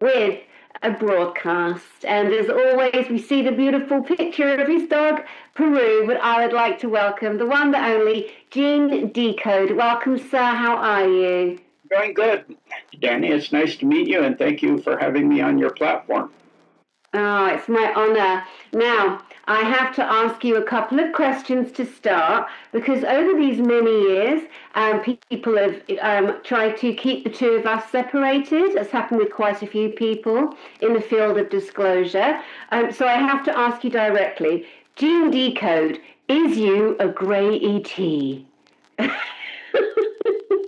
with a broadcast. And as always, we see the beautiful picture of his dog, Peru, but I would like to welcome the one, the only, Gene Decode. Welcome, sir. How are you? Doing good, Dani. It's nice to meet you, and thank you for having me on your platform. Oh, it's my honor. Now, I have to ask you a couple of questions to start because over these many years, people have tried to keep the two of us separated. It's happened with quite a few people in the field of disclosure. So I have to ask you directly, Gene Decode, is you a grey ET?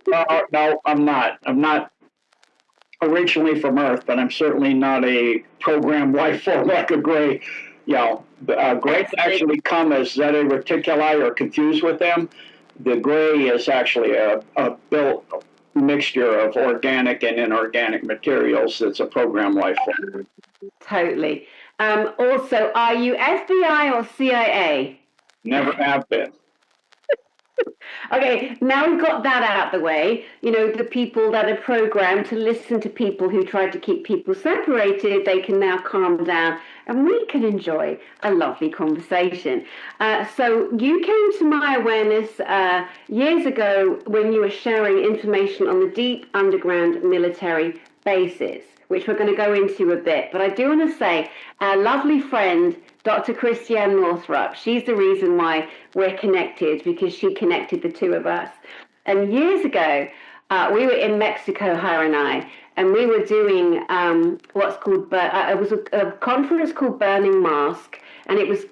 No, I'm not. I'm not originally from Earth, but I'm certainly not a programmed life form like a gray. Grays actually come as Zeta Reticuli or confused with them. The gray is actually a built mixture of organic and inorganic materials. It's a programmed life form. Totally. Also, are you FBI or CIA? Never have been. Okay, now we've got that out the way. You know, the people that are programmed to listen to people who try to keep people separated, they can now calm down and we can enjoy a lovely conversation. So you came to my awareness years ago when you were sharing information on the deep underground military bases, which we're going to go into a bit. But I do want to say our lovely friend, Dr. Christiane Northrup, she's the reason why we're connected, because she connected the two of us. And years ago, we were in Mexico, her and I, and we were doing what's called, it was a conference called Burning Mask, and it was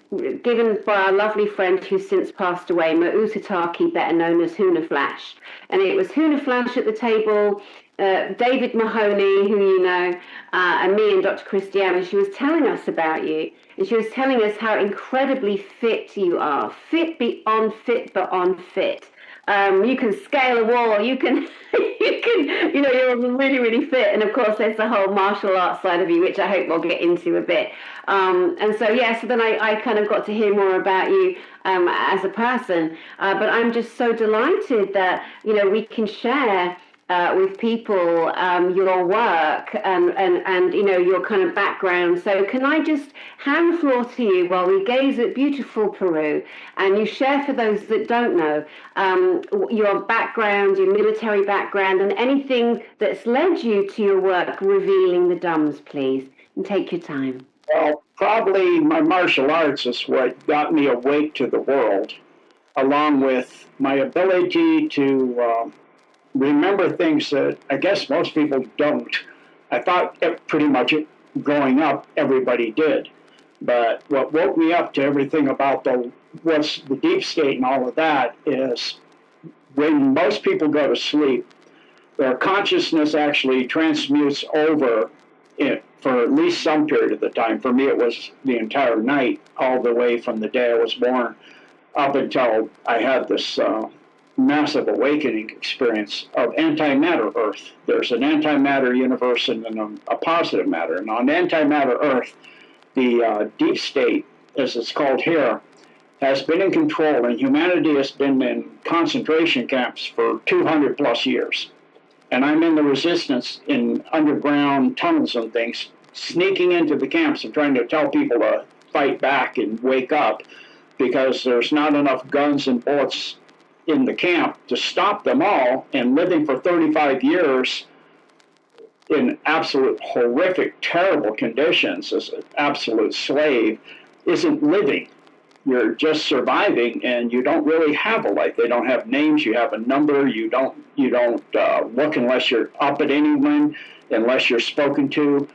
given by our lovely friend who's since passed away, Ma'utataki, better known as Huna Flash. And it was Huna Flash at the table, David Mahoney, who you know, and me and Dr. Christiane, and she was telling us about you. And she was telling us how incredibly fit you are. Fit beyond fit, but on fit. You can scale a wall. You can, you're really, really fit. And of course, there's the whole martial arts side of you, which I hope we'll get into a bit. And so, so then I kind of got to hear more about you as a person. But I'm just so delighted that, we can share with people your work and your kind of background. So can I just hand the floor to you while we gaze at beautiful Peru and you share for those that don't know your background, your military background, and anything that's led you to your work revealing the DUMBs, please, and take your time. Well, probably my martial arts is what got me awake to the world, along with my ability to remember things that I guess most people don't. I thought pretty much growing up, everybody did. But what woke me up to everything about what's the deep state and all of that is when most people go to sleep, their consciousness actually transmutes over for at least some period of the time. For me, it was the entire night, all the way from the day I was born up until I had this massive awakening experience of antimatter Earth. There's an antimatter universe and then a positive matter. And on antimatter Earth, the deep state, as it's called here, has been in control, and humanity has been in concentration camps for 200 plus years. And I'm in the resistance in underground tunnels and things, sneaking into the camps and trying to tell people to fight back and wake up, because there's not enough guns and bullets in the camp to stop them all, and living for 35 years in absolute horrific, terrible conditions as an absolute slave isn't living. You're just surviving, and you don't really have a life. They don't have names. You have a number. You don't look unless you're up at anyone, unless you're spoken to.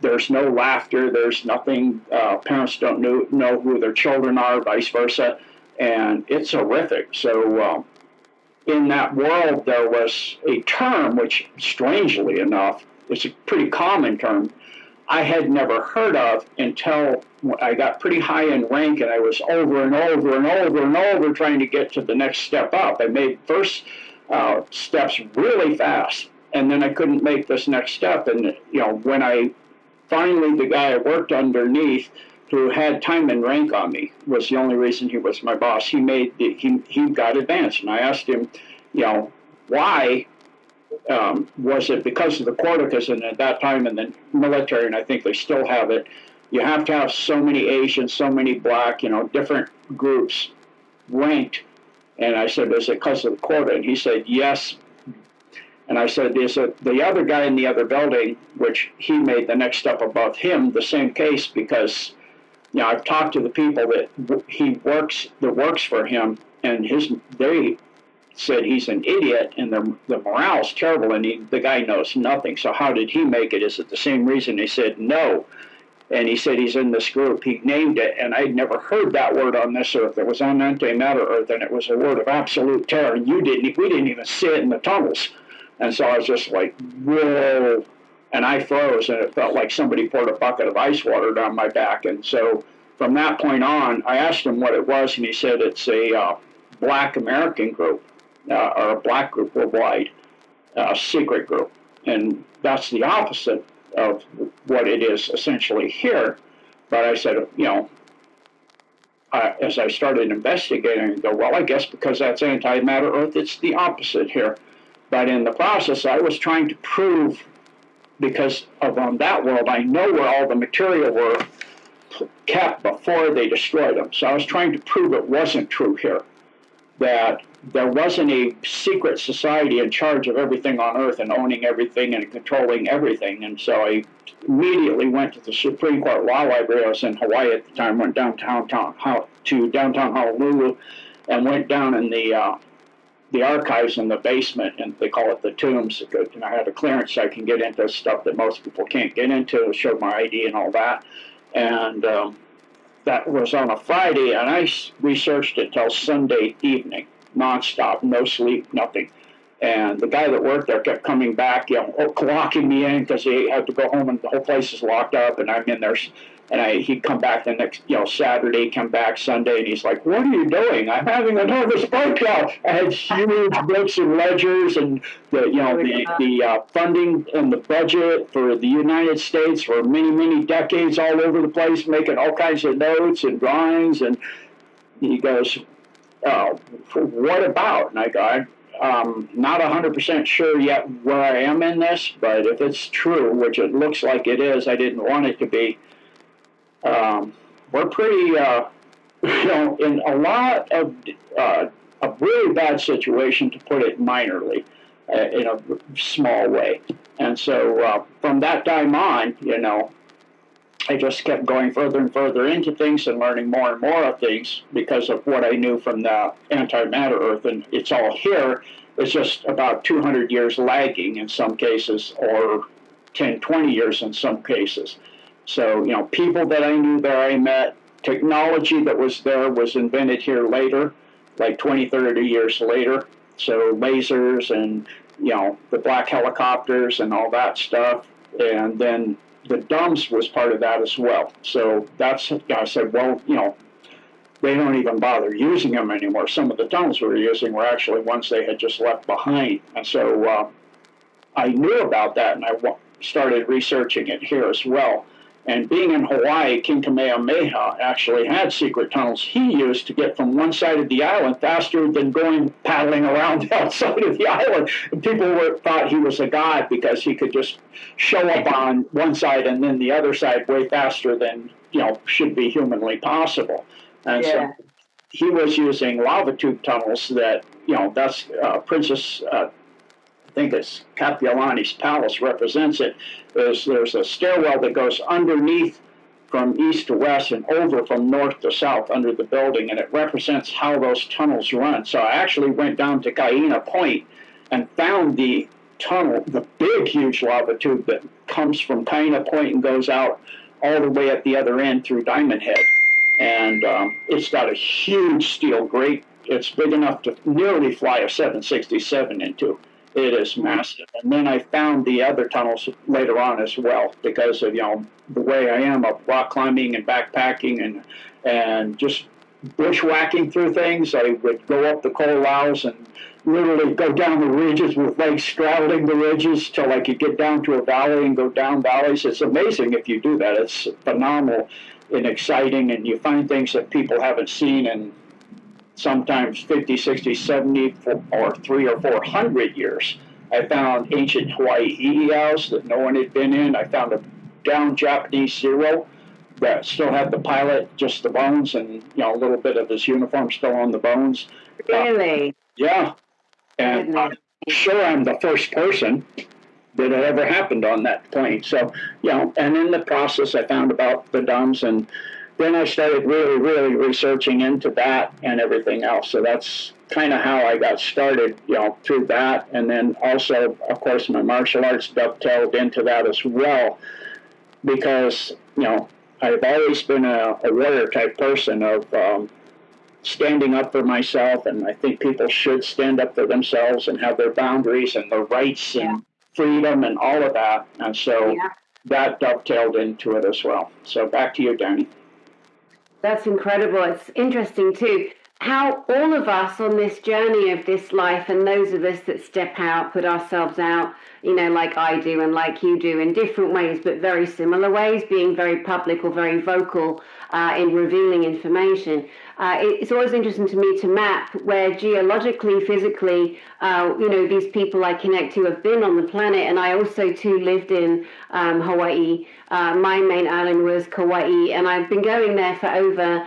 There's no laughter. There's nothing. Parents don't know who their children are, vice versa. And it's horrific. So in that world, there was a term which, strangely enough, is a pretty common term, I had never heard of until I got pretty high in rank, and I was over and over and over and over trying to get to the next step up. I made first steps really fast, and then I couldn't make this next step. And when I finally, the guy I worked underneath, who had time and rank on me, was the only reason he was my boss. He got advanced, and I asked him, why was it because of the quotas, and at that time in the military, and I think they still have it, you have to have so many Asians, so many black, different groups ranked. And I said, is it because of the quota? And he said, yes. And I said, is it the other guy in the other building, which he made the next step above him, the same case? Because, I've talked to the people that works for him, and they said he's an idiot, and the morale's terrible, and the guy knows nothing. So how did he make it? Is it the same reason? They said, no. And he said he's in this group. He named it, and I'd never heard that word on this earth. It was on antimatter earth, and it was a word of absolute terror. And we didn't even see it in the tunnels. And so I was just like, whoa. And I froze, and it felt like somebody poured a bucket of ice water down my back. And so from that point on, I asked him what it was, and he said it's a Black American group, or a black group worldwide, secret group. And that's the opposite of what it is essentially here. But I said, as I started investigating, I go, well, I guess because that's antimatter earth, it's the opposite here. But in the process, I was trying to prove, because on that world, I know where all the material were kept before they destroyed them. So I was trying to prove it wasn't true here, that there wasn't a secret society in charge of everything on Earth and owning everything and controlling everything. And so I immediately went to the Supreme Court Law Library. I was in Hawaii at the time, went downtown Honolulu, and went down in the archives in the basement, and they call it the tombs. And I had a clearance so I can get into stuff that most people can't get into, showed my ID and all that. And that was on a Friday, and I researched it till Sunday evening, nonstop, no sleep, nothing. And the guy that worked there kept coming back, clocking me in because he had to go home and the whole place is locked up, and I'm in there. And he'd come back the next, Saturday, come back Sunday, and he's like, "What are you doing?" "I'm having a nervous breakdown." I had huge books and ledgers, and the funding and the budget for the United States for many, many decades all over the place, making all kinds of notes and drawings. And he goes, "What about?" And I go, I'm not 100% sure yet where I am in this, but if it's true, which it looks like it is, I didn't want it to be. We're pretty, in a lot of a really bad situation, to put it minorly, in a small way. And so from that time on, I just kept going further and further into things and learning more and more of things because of what I knew from the antimatter earth. And it's all here. It's just about 200 years lagging in some cases, or 10, 20 years in some cases. So, people that I knew there, I met. Technology that was there was invented here later, like 20, 30 years later. So lasers and, the black helicopters and all that stuff. And then the DUMS was part of that as well. So I said, well, they don't even bother using them anymore. Some of the tunnels we were using were actually ones they had just left behind. And so I knew about that, and I started researching it here as well. And being in Hawaii, King Kamehameha actually had secret tunnels he used to get from one side of the island faster than paddling around the outside of the island. And people thought he was a god because he could just show up on one side and then the other side way faster than should be humanly possible. And so he was using lava tube tunnels that that's Princess. I think it's Kapiolani's palace represents it. There's a stairwell that goes underneath from east to west and over from north to south under the building, and it represents how those tunnels run. So I actually went down to Kaina Point and found the tunnel, the big, huge lava tube that comes from Kaina Point and goes out all the way at the other end through Diamond Head. And it's got a huge steel grate. It's big enough to nearly fly a 767 into. It is massive. And then I found the other tunnels later on as well because of, the way I am of rock climbing and backpacking and just bushwhacking through things. I would go up the coal loughs and literally go down the ridges with legs straddling the ridges till I could get down to a valley and go down valleys. It's amazing if you do that. It's phenomenal and exciting, and you find things that people haven't seen in sometimes 50, 60, 70, or 300 or 400 years. I found ancient Hawaii EEOs that no one had been in. I found a downed Japanese Zero that still had the pilot, just the bones, and a little bit of his uniform still on the bones. Really? Yeah, and I'm sure I'm the first person that had ever happened on that plane. So, and in the process, I found about the DUMBs, and then I started really, really researching into that and everything else. So that's kind of how I got started, through that. And then also, of course, my martial arts dovetailed into that as well, because, I've always been a warrior type person of standing up for myself. And I think people should stand up for themselves and have their boundaries and their rights and freedom and all of that. And so that dovetailed into it as well. So back to you, Dani. That's incredible. It's interesting too, how all of us on this journey of this life, and those of us that step out, put ourselves out, like I do and like you do, in different ways, but very similar ways, being very public or very vocal in revealing information. It's always interesting to me to map where geologically, physically, these people I connect to have been on the planet. And I also too lived in Hawaii. My main island was Kauai, and I've been going there for over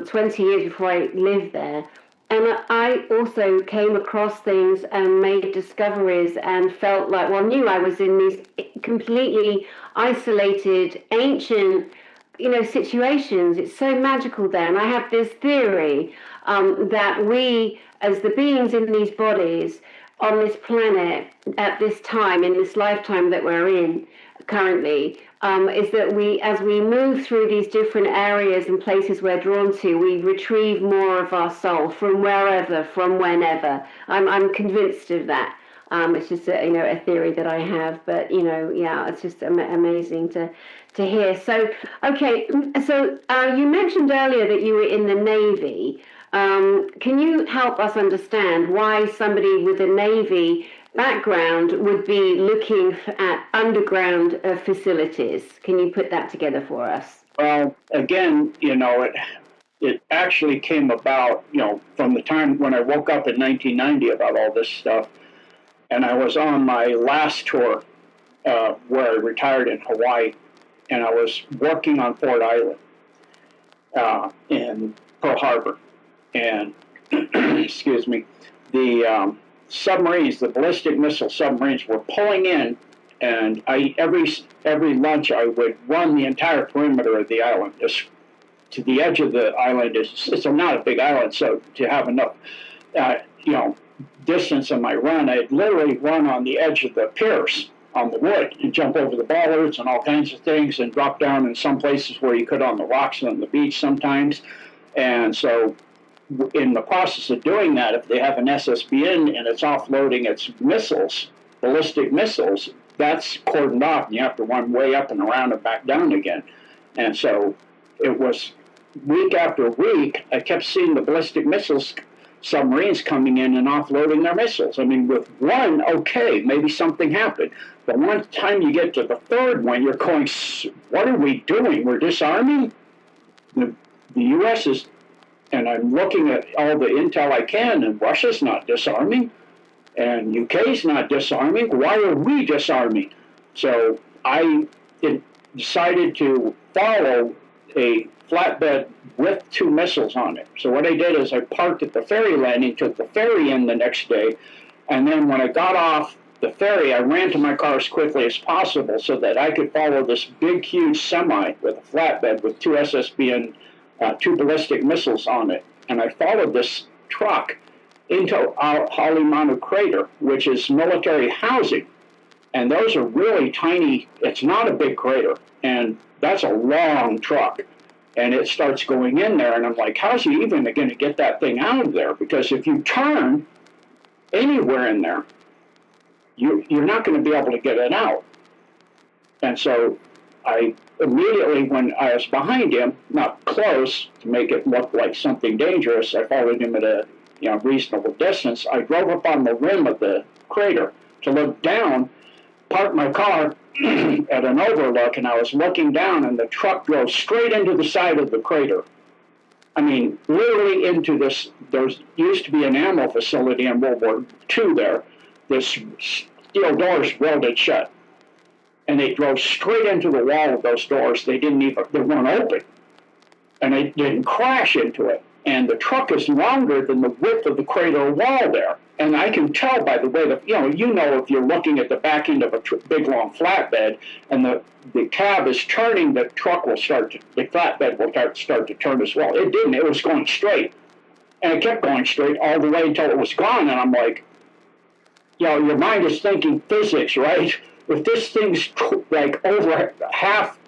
20 years before I lived there. And I also came across things and made discoveries and felt like, knew I was in these completely isolated, ancient, situations. It's so magical there. And I have this theory that we, as the beings in these bodies on this planet at this time, in this lifetime that we're in currently, is that as we move through these different areas and places we're drawn to, we retrieve more of our soul from wherever, from whenever. I'm convinced of that. It's just a theory that I have, but it's just amazing to hear. So, okay, so you mentioned earlier that you were in the Navy. Can you help us understand why somebody with a Navy background would be looking at underground facilities? Can you put that together for us? Well, again, it actually came about, from the time when I woke up in 1990 about all this stuff. And I was on my last tour where I retired in Hawaii, and I was working on Ford Island in Pearl Harbor. And, excuse me, the submarines, the ballistic missile submarines, were pulling in, and every lunch I would run the entire perimeter of the island. Just to the edge of the island, it's not a big island, so to have enough, distance in my run, I'd literally run on the edge of the piers on the wood and jump over the bollards and all kinds of things and drop down in some places where you could on the rocks and on the beach sometimes. And so in the process of doing that, if they have an SSBN and it's offloading its missiles, ballistic missiles, that's cordoned off and you have to run way up and around and back down again. And so it was week after week, I kept seeing the ballistic missiles submarines coming in and offloading their missiles. I mean, with one, okay, maybe something happened. But one time you get to the third one, you're going, what are we doing? We're disarming? The U.S. is, and I'm looking at all the intel I can, and Russia's not disarming, and UK's not disarming. Why are we disarming? So I decided to follow a flatbed with two missiles on it. So what I did is I parked at the ferry landing, took the ferry in the next day, and then when I got off the ferry, I ran to my car as quickly as possible so that I could follow this big, huge semi with a flatbed with two SSB and two ballistic missiles on it. And I followed this truck into Halimanu Crater, which is military housing. And those are really tiny. It's not a big crater, and that's a long truck. And it starts going in there, and I'm like, how's he even going to get that thing out of there? Because if you turn anywhere in there, you're not going to be able to get it out. And so I immediately, when I was behind him, not close to make it look like something dangerous, I followed him at a reasonable distance. I drove up on the rim of the crater to look down, parked my car at an overlook, and I was looking down, and the truck drove straight into the side of the crater. I mean, literally into this. There used to be an ammo facility in World War II there, the steel doors welded shut. And they drove straight into the wall of those doors. They weren't open. And they didn't crash into it. And the truck is longer than the width of the crater wall there. And I can tell by the way that, if you're looking at the back end of a big long flatbed and the cab is turning, the flatbed will start to turn as well. It didn't. It was going straight. And it kept going straight all the way until it was gone. And I'm like, your mind is thinking physics, right? If this thing's like over half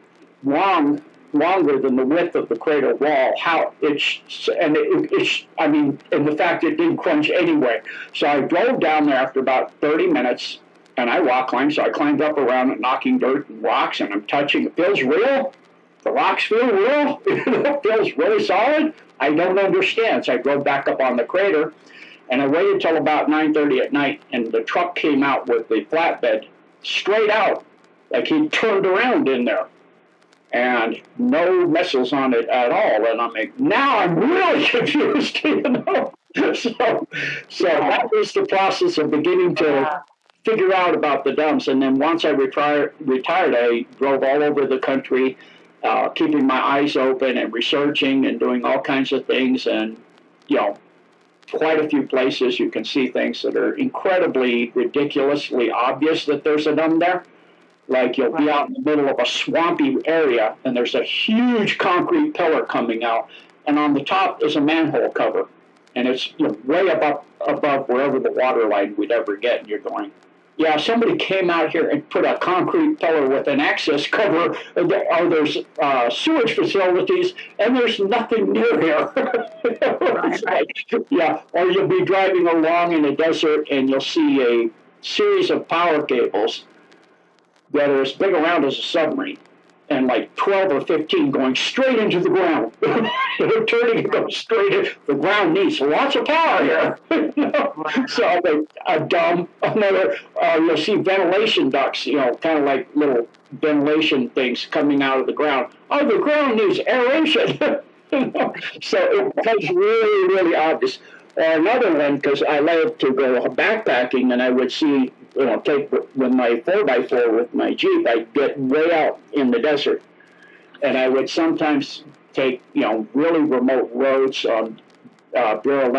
longer than the width of the crater wall, and the fact it didn't crunch anyway. So I drove down there after about 30 minutes, and I rock climbed. So I climbed up around it, knocking dirt and rocks, and I'm touching. It feels real. The rocks feel real. It feels really solid. I don't understand. So I drove back up on the crater, and I waited until about 9:30 at night, and the truck came out with the flatbed straight out, like he turned around in there, and no missiles on it at all. And I'm like, now I'm really confused, So that was the process of beginning to figure out about the dumps. And then once I retired, I drove all over the country, keeping my eyes open and researching and doing all kinds of things. And, quite a few places you can see things that are incredibly, ridiculously obvious that there's a dome there. Like you'll be out in the middle of a swampy area and there's a huge concrete pillar coming out, and on the top is a manhole cover, and it's way above wherever the water line would ever get, and you're going, yeah, somebody came out here and put a concrete pillar with an access cover, or there's sewage facilities, and there's nothing near here. Or you'll be driving along in the desert, and you'll see a series of power cables that are as big around as a submarine, and like 12 or 15 going straight into the ground. They're turning and going straight in. The ground needs lots of power here. So a dome, you'll see ventilation ducts, kind of like little ventilation things coming out of the ground. Oh, the ground needs aeration. So it becomes really, really obvious. Another one, because I love to go backpacking, and I would see, take with my 4x4 with my Jeep, I'd get way out in the desert. And I would sometimes take, really remote roads on BLM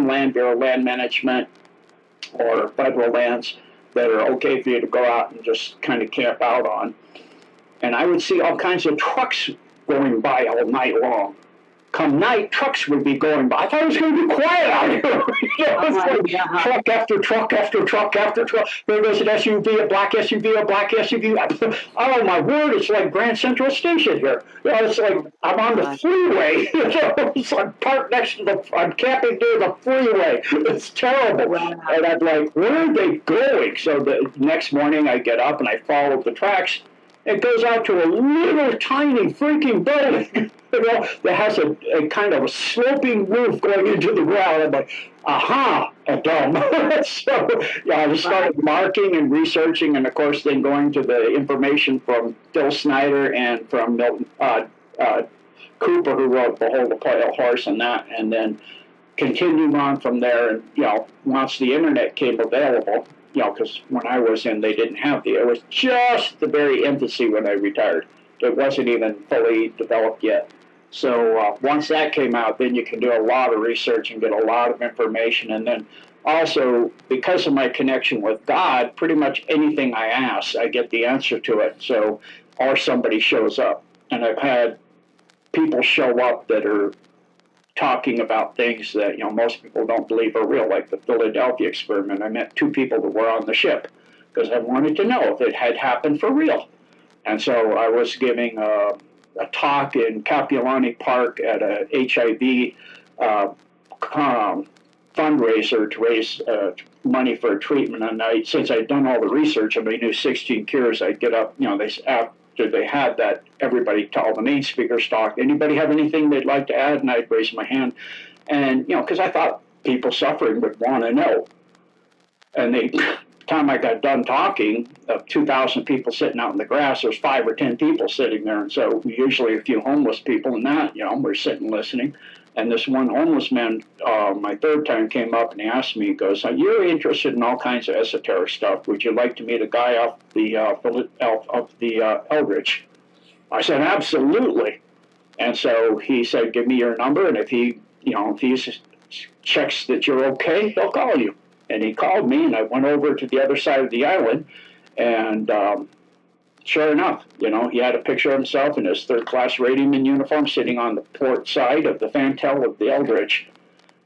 land, Bureau of Land Management, or federal lands that are okay for you to go out and just kind of camp out on. And I would see all kinds of trucks going by all night long. Come night, trucks would be going by. I thought it was going to be quiet out here. Truck after truck after truck after truck. There goes an SUV, a black SUV, a black SUV. Oh my word! It's like Grand Central Station here. It's like I'm on the freeway. It's like parked next to I'm camping near the freeway. It's terrible. And I'm like, where are they going? So the next morning, I get up and I follow the tracks. It goes out to a little tiny freaking building, that has a kind of a sloping roof going into the ground. I'm like, aha, a dome. So I just started marking and researching, and of course then going to the information from Phil Snyder and from Milton Cooper, who wrote Behold the Pale Horse and that, and then continuing on from there. And once the internet came available, because when I was in, they didn't have it was just the very infancy when I retired. It wasn't even fully developed yet. So once that came out, then you can do a lot of research and get a lot of information. And then also, because of my connection with God, pretty much anything I ask, I get the answer to it. So, or somebody shows up. And I've had people show up that are talking about things that most people don't believe are real, like the Philadelphia experiment. I met 2 people that were on the ship because I wanted to know if it had happened for real. And so I was giving a talk in Capilani Park at a HIV fundraiser to raise money for a treatment. And since I'd done all the research and I knew 16 cures, I'd get up, after they had that, everybody, to all the main speakers talk. Anybody have anything they'd like to add? And I'd raise my hand. And, because I thought people suffering would want to know. And by the time I got done talking, of 2,000 people sitting out in the grass, there's 5 or 10 people sitting there. And so usually a few homeless people and that, we're sitting listening. And this one homeless man, my third time came up and he asked me, he goes, "You're interested in all kinds of esoteric stuff. Would you like to meet a guy off the Eldridge?" I said, "Absolutely." And so he said, "Give me your number, and if he checks that you're okay, he'll call you." And he called me, and I went over to the other side of the island, and sure enough, he had a picture of himself in his third-class radioman uniform sitting on the port side of the fantail of the Eldridge.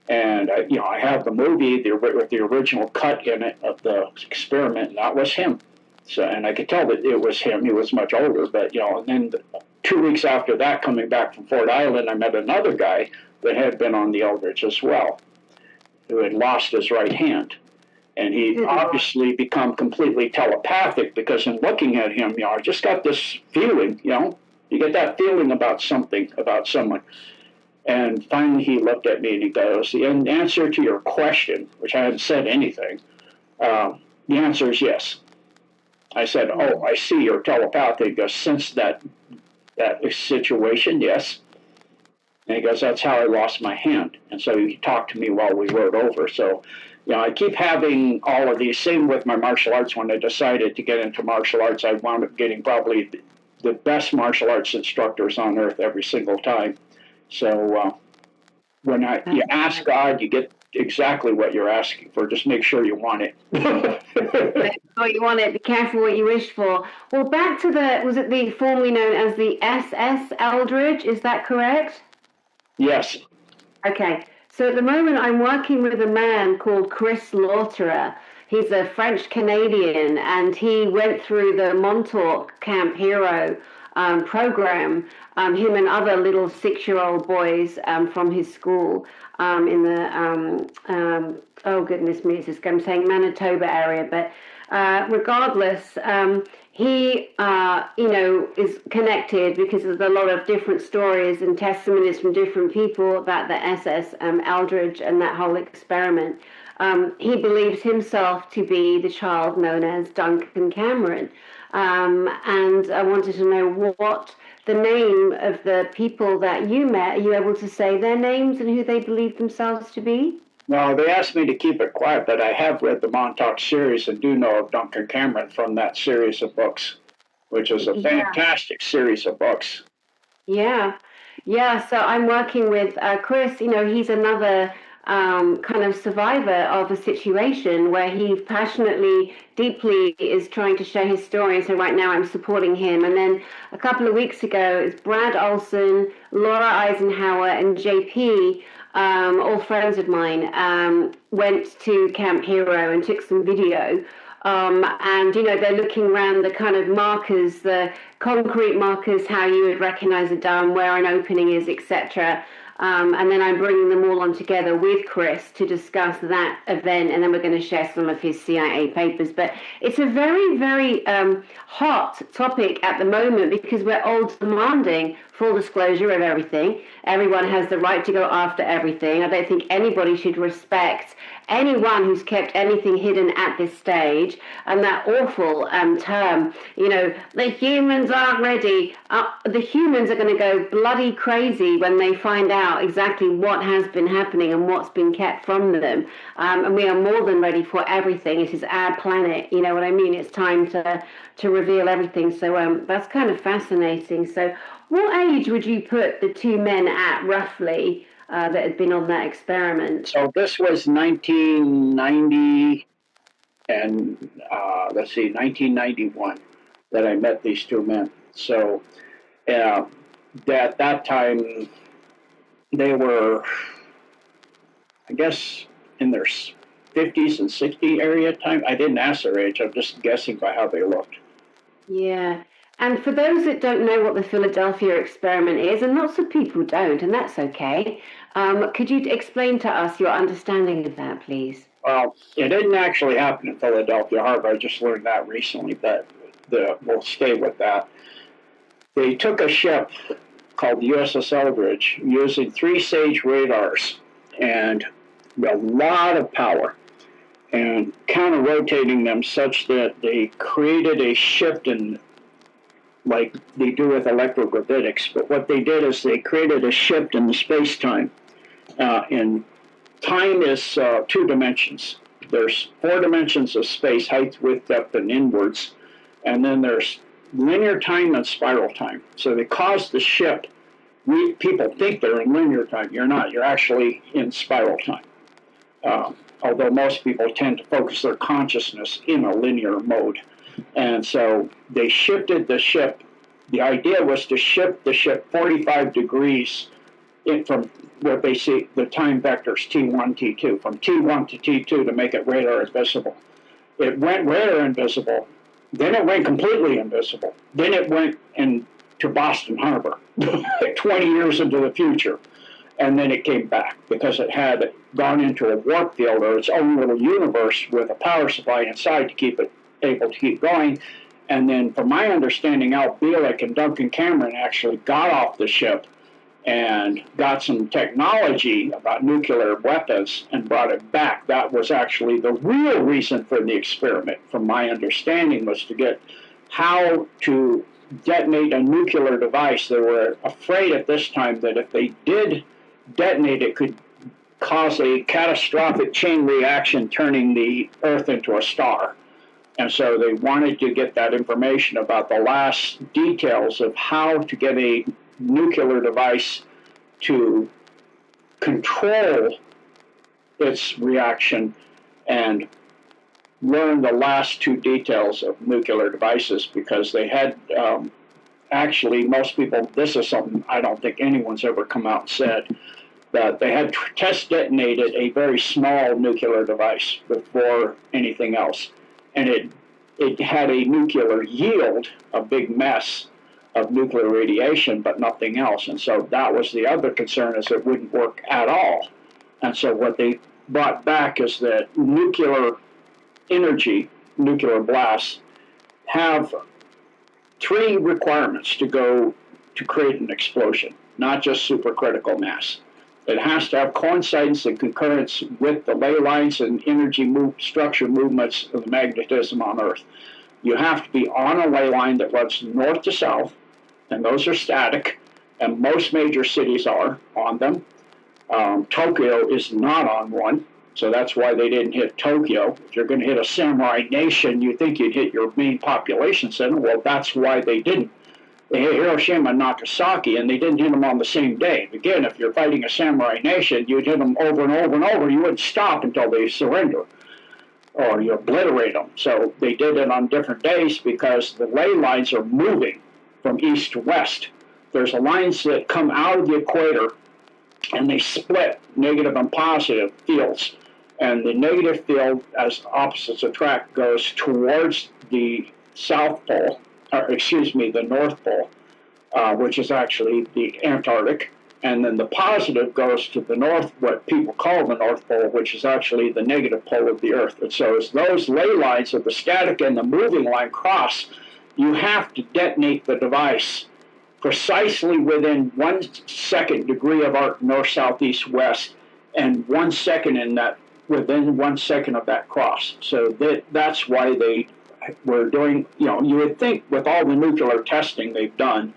And I have the movie with the original cut in it of the experiment, and that was him. So, and I could tell that it was him. He was much older, but and then 2 weeks after that, coming back from Fort Island, I met another guy that had been on the Eldridge as well, who had lost his right hand. And he obviously become completely telepathic, because in looking at him, I just got this feeling, you get that feeling about something, about someone. And finally he looked at me and he goes, "In answer to your question," which I hadn't said anything, "the answer is yes." I said, "Oh, I see, you're telepathic." He goes, "Since that situation, yes." And he goes, "That's how I lost my hand." And so he talked to me while we rode over. So, I keep having all of these. Same with my martial arts. When I decided to get into martial arts, I wound up getting probably the best martial arts instructors on earth every single time. So when you ask God, you get exactly what you're asking for. Just make sure you want it. What you want it. Be careful what you wish for. Well, back to was it the formerly known as the SS Eldridge? Is that correct? Yes. Okay. So at the moment, I'm working with a man called Chris Lauterer. He's a French-Canadian, and he went through the Montauk Camp Hero program, him and other little 6-year-old boys from his school in the, oh goodness me, I'm saying Manitoba area, but regardless, he, is connected because there's a lot of different stories and testimonies from different people about the SS Eldridge and that whole experiment. He believes himself to be the child known as Duncan Cameron. And I wanted to know what the name of the people that you met. Are you able to say their names and who they believe themselves to be? No, they asked me to keep it quiet, but I have read the Montauk series and do know of Duncan Cameron from that series of books, which is a fantastic series of books. Yeah. So I'm working with Chris. He's another kind of survivor of a situation where he passionately, deeply is trying to share his story. So right now I'm supporting him. And then a couple of weeks ago, it's Brad Olson, Laura Eisenhower, and JP, all friends of mine, went to Camp Hero and took some video. And they're looking around the kind of markers, the concrete markers, how you would recognize a dome, where an opening is, etc. And then I'm bringing them all on together with Chris to discuss that event, and then we're going to share some of his CIA papers. But it's a very, very hot topic at the moment because we're all demanding full disclosure of everything. Everyone has the right to go after everything. I don't think anybody should respect anyone who's kept anything hidden at this stage. And that awful term, the humans aren't ready. The humans are going to go bloody crazy when they find out exactly what has been happening and what's been kept from them. And we are more than ready for everything. It is our planet. You know what I mean? It's time to reveal everything. So that's kind of fascinating. So what age would you put the two men at, roughly, that had been on that experiment? So this was 1990 and 1991 that I met these two men. So at that time, they were, I guess, in their 50s and 60s area time. I didn't ask their age. I'm just guessing by how they looked. Yeah. And for those that don't know what the Philadelphia experiment is, and lots of people don't, and that's okay, could you explain to us your understanding of that, please? Well, it didn't actually happen in Philadelphia Harbor. I just learned that recently, but we'll stay with that. They took a ship called the USS Eldridge using 3 Sage radars and a lot of power, and counter-rotating them such that they created a shift in, like they do with electrogravitics. But what they did is they created a shift in the space-time And time is 2 dimensions. There's 4 dimensions of space: height, width, depth, and inwards. And then there's linear time and spiral time. So they cause the ship. People think they're in linear time. You're not. You're actually in spiral time. Although most people tend to focus their consciousness in a linear mode. And so they shifted the ship. The idea was to shift the ship 45 degrees from what they see, the time vectors T1, T2, from T1 to T2 to make it radar invisible. It went radar invisible, then it went completely invisible. Then it went into Boston Harbor 20 years into the future. And then it came back because it had gone into a warp field or its own little universe with a power supply inside to keep it able to keep going. And then, from my understanding, Al Bielek and Duncan Cameron actually got off the ship and got some technology about nuclear weapons and brought it back. That was actually the real reason for the experiment, from my understanding, was to get how to detonate a nuclear device. They were afraid at this time that if they did detonate, it could cause a catastrophic chain reaction, turning the Earth into a star. And so they wanted to get that information about the last details of how to get a nuclear device to control its reaction and learn the last 2 details of nuclear devices, because they had actually, most people, this is something I don't think anyone's ever come out and said, that they had test detonated a very small nuclear device before anything else. And it had a nuclear yield, a big mess of nuclear radiation, but nothing else. And so that was the other concern, is it wouldn't work at all. And so what they brought back is that nuclear energy, nuclear blasts, have 3 requirements to create an explosion, not just supercritical mass. It has to have coincidence and concurrence with the ley lines and energy structure movements of the magnetism on Earth. You have to be on a ley line that runs north to south, and those are static, and most major cities are on them. Tokyo is not on one, so that's why they didn't hit Tokyo. If you're going to hit a samurai nation, you think you'd hit your main population center. Well, that's why they didn't. They hit Hiroshima and Nagasaki, and they didn't hit them on the same day. Again, if you're fighting a samurai nation, you'd hit them over and over and over. You wouldn't stop until they surrender, or you obliterate them. So they did it on different days because the ley lines are moving from east to west. There's lines that come out of the equator, and they split negative and positive fields. And the negative field, as opposites attract, goes towards the South Pole, the North Pole, which is actually the Antarctic. And then the positive goes to the north, what people call the North Pole, which is actually the negative pole of the Earth. And so as those ley lines of the static and the moving line cross, you have to detonate the device precisely within 1 second degree of arc north, south, east, west, and 1 second within 1 second of that cross. So that's why they were doing, you would think with all the nuclear testing they've done,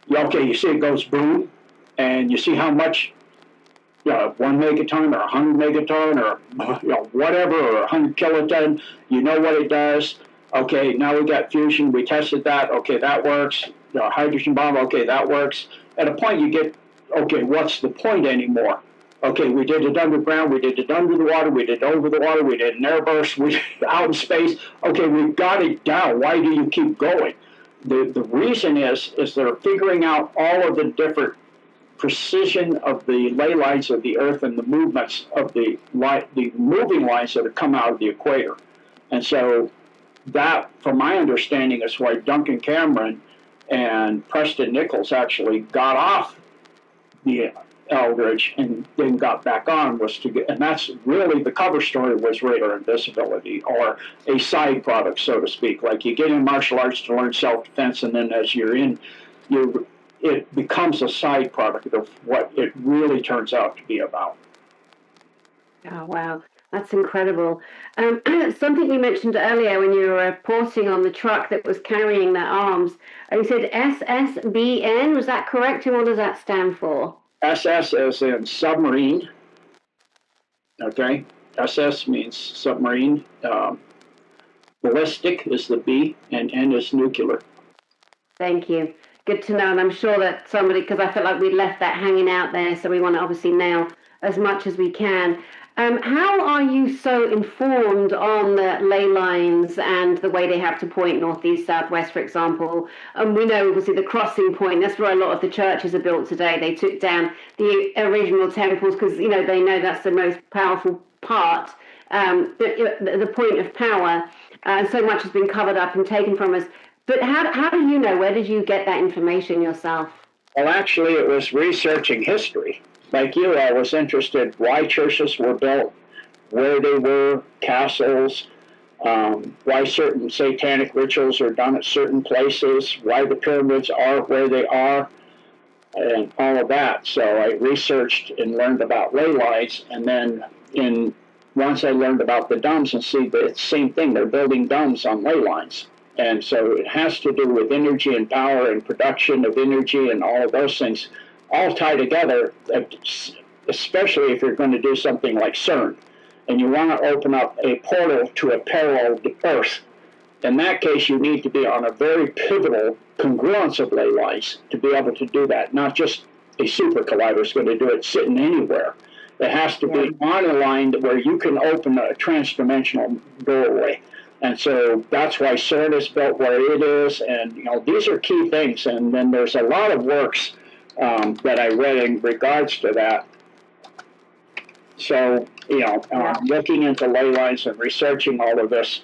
you see it goes boom, and you see how much, 1 megaton or 100 megaton or whatever, or 100 kiloton, you know what it does. Okay, now we got fusion, we tested that, okay, that works. Hydrogen bomb, okay, that works. At a point you get, okay, what's the point anymore? Okay, we did it underground, we did it under the water, we did it over the water, we did an airburst, we out in space. Okay, we've got it down. Why do you keep going? The reason is they're figuring out all of the different precision of the ley lines of the Earth and the movements of the moving lines that have come out of the equator. And so that, from my understanding, is why Duncan Cameron and Preston Nichols actually got off the Eldridge and then got back on, was to get, and that's really the cover story, was radar invisibility, or a side product, so to speak. Like you get in martial arts to learn self-defense, and then as you're in, it becomes a side product of what it really turns out to be about. Oh, wow. That's incredible. Something you mentioned earlier when you were reporting on the truck that was carrying their arms, you said SSBN, was that correct? And what does that stand for? SS as in submarine, Okay, SS means submarine. Ballistic is the B, and N is nuclear. Thank you. Good to know. And I'm sure that somebody, because I felt like we left that hanging out there, so we want to obviously nail as much as we can. How are you so informed on the ley lines and the way they have to point northeast, southwest, for example? And we know obviously the crossing point, that's where a lot of the churches are built today. They took down the original temples because, you know, they know that's the most powerful part, the point of power. And so much has been covered up and taken from us. But how do you know? Where did you get that information yourself? Well, actually, it was researching history. Like you, I was interested why churches were built, where they were, castles, why certain satanic rituals are done at certain places, why the pyramids are where they are, and all of that. So I researched and learned about ley lines, and then once I learned about the domes and see the same thing, they're building domes on ley lines. And so it has to do with energy and power and production of energy and all of those things all tie together, especially if you're going to do something like CERN and you want to open up a portal to a parallel Earth. In that case, you need to be on a very pivotal congruence of ley lines to be able to do that. Not just a super collider is going to do it sitting anywhere. It has to be on a line where you can open a transdimensional doorway. And so that's why CERN is built where it is. And, you know, these are key things. And then there's a lot of works that I read in regards to that. So, you know, looking into ley lines and researching all of this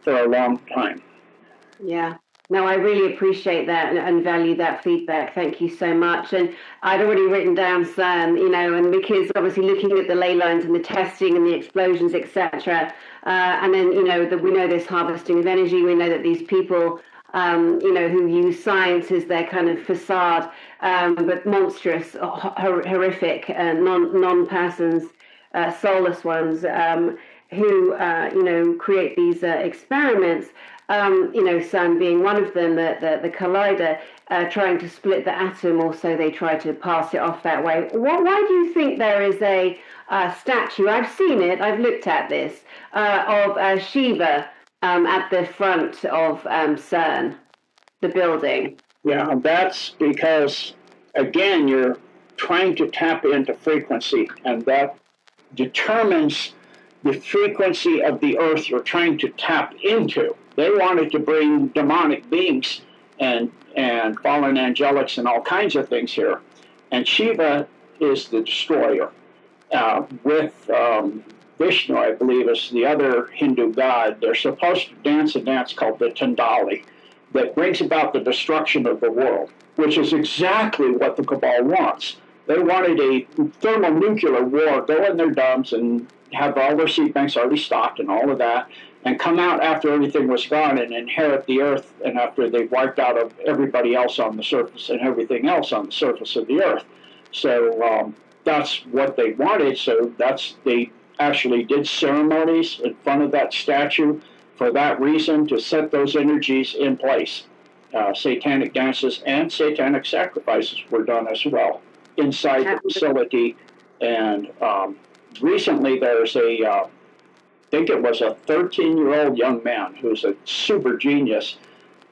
for a long time. Yeah. No, I really appreciate that and value that feedback. Thank you so much. And I'd already written down CERN, you know, and because obviously looking at the ley lines and the testing and the explosions, etc. And then, you know, that we know this harvesting of energy. We know that these people, you know, who use science as their kind of facade, but monstrous, horrific, non-persons, soulless ones, who, you know, create these experiments. You know, CERN being one of them, the collider, trying to split the atom, or so they try to pass it off that way. Why do you think there is a statue? I've seen it, I've looked at this, of Shiva at the front of CERN, the building? Yeah, that's because, again, you're trying to tap into frequency, and that determines the frequency of the earth you're trying to tap into. They wanted to bring demonic beings and fallen angelics and all kinds of things here. And Shiva is the destroyer. With Vishnu, I believe, is the other Hindu god. They're supposed to dance a dance called the Tandali that brings about the destruction of the world, which is exactly what the Cabal wants. They wanted a thermonuclear war, go in their domes and have all their seed banks already stocked and all of that, and come out after everything was gone and inherit the earth, and after they've wiped out of everybody else on the surface and everything else on the surface of the earth. So that's what they wanted. So they actually did ceremonies in front of that statue for that reason, to set those energies in place. Satanic dances and satanic sacrifices were done as well inside the facility. And recently there's I think it was a 13-year-old young man who's a super genius,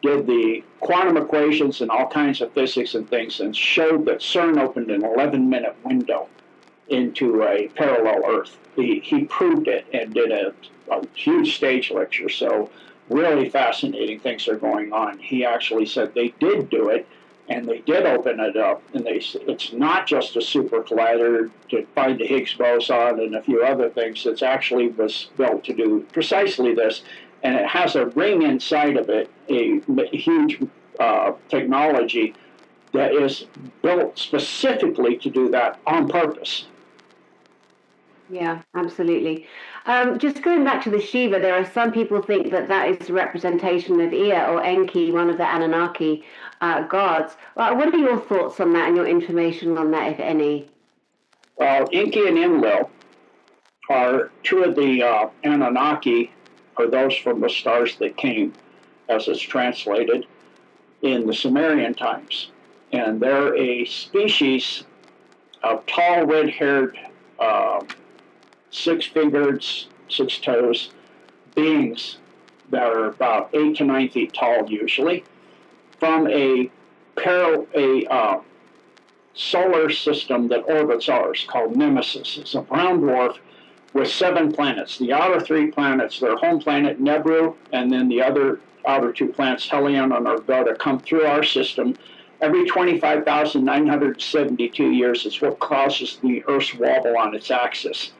did the quantum equations and all kinds of physics and things, and showed that CERN opened an 11-minute window into a parallel Earth. He proved it and did a huge stage lecture. So really fascinating things are going on. He actually said they did do it, and they did open it up, and it's not just a super collider to find the Higgs boson and a few other things. It actually was built to do precisely this, and it has a ring inside of it, a huge technology that is built specifically to do that on purpose. Yeah, absolutely. Just going back to the Shiva, there are some people think that is a representation of Ea or Enki, one of the Anunnaki gods. What are your thoughts on that and your information on that, if any? Well, Enki and Enlil are two of the Anunnaki, or those from the stars that came, as it's translated, in the Sumerian times. And they're a species of tall, red-haired six-fingered, six-toes beings that are about 8 to 9 feet tall usually, from a solar system that orbits ours called Nemesis. It's a brown dwarf with 7 planets. The outer 3 planets, their home planet Nebru, and then the outer 2 planets, Helion and Argota, come through our system every 25,972 years. It's what causes the Earth's wobble on its axis.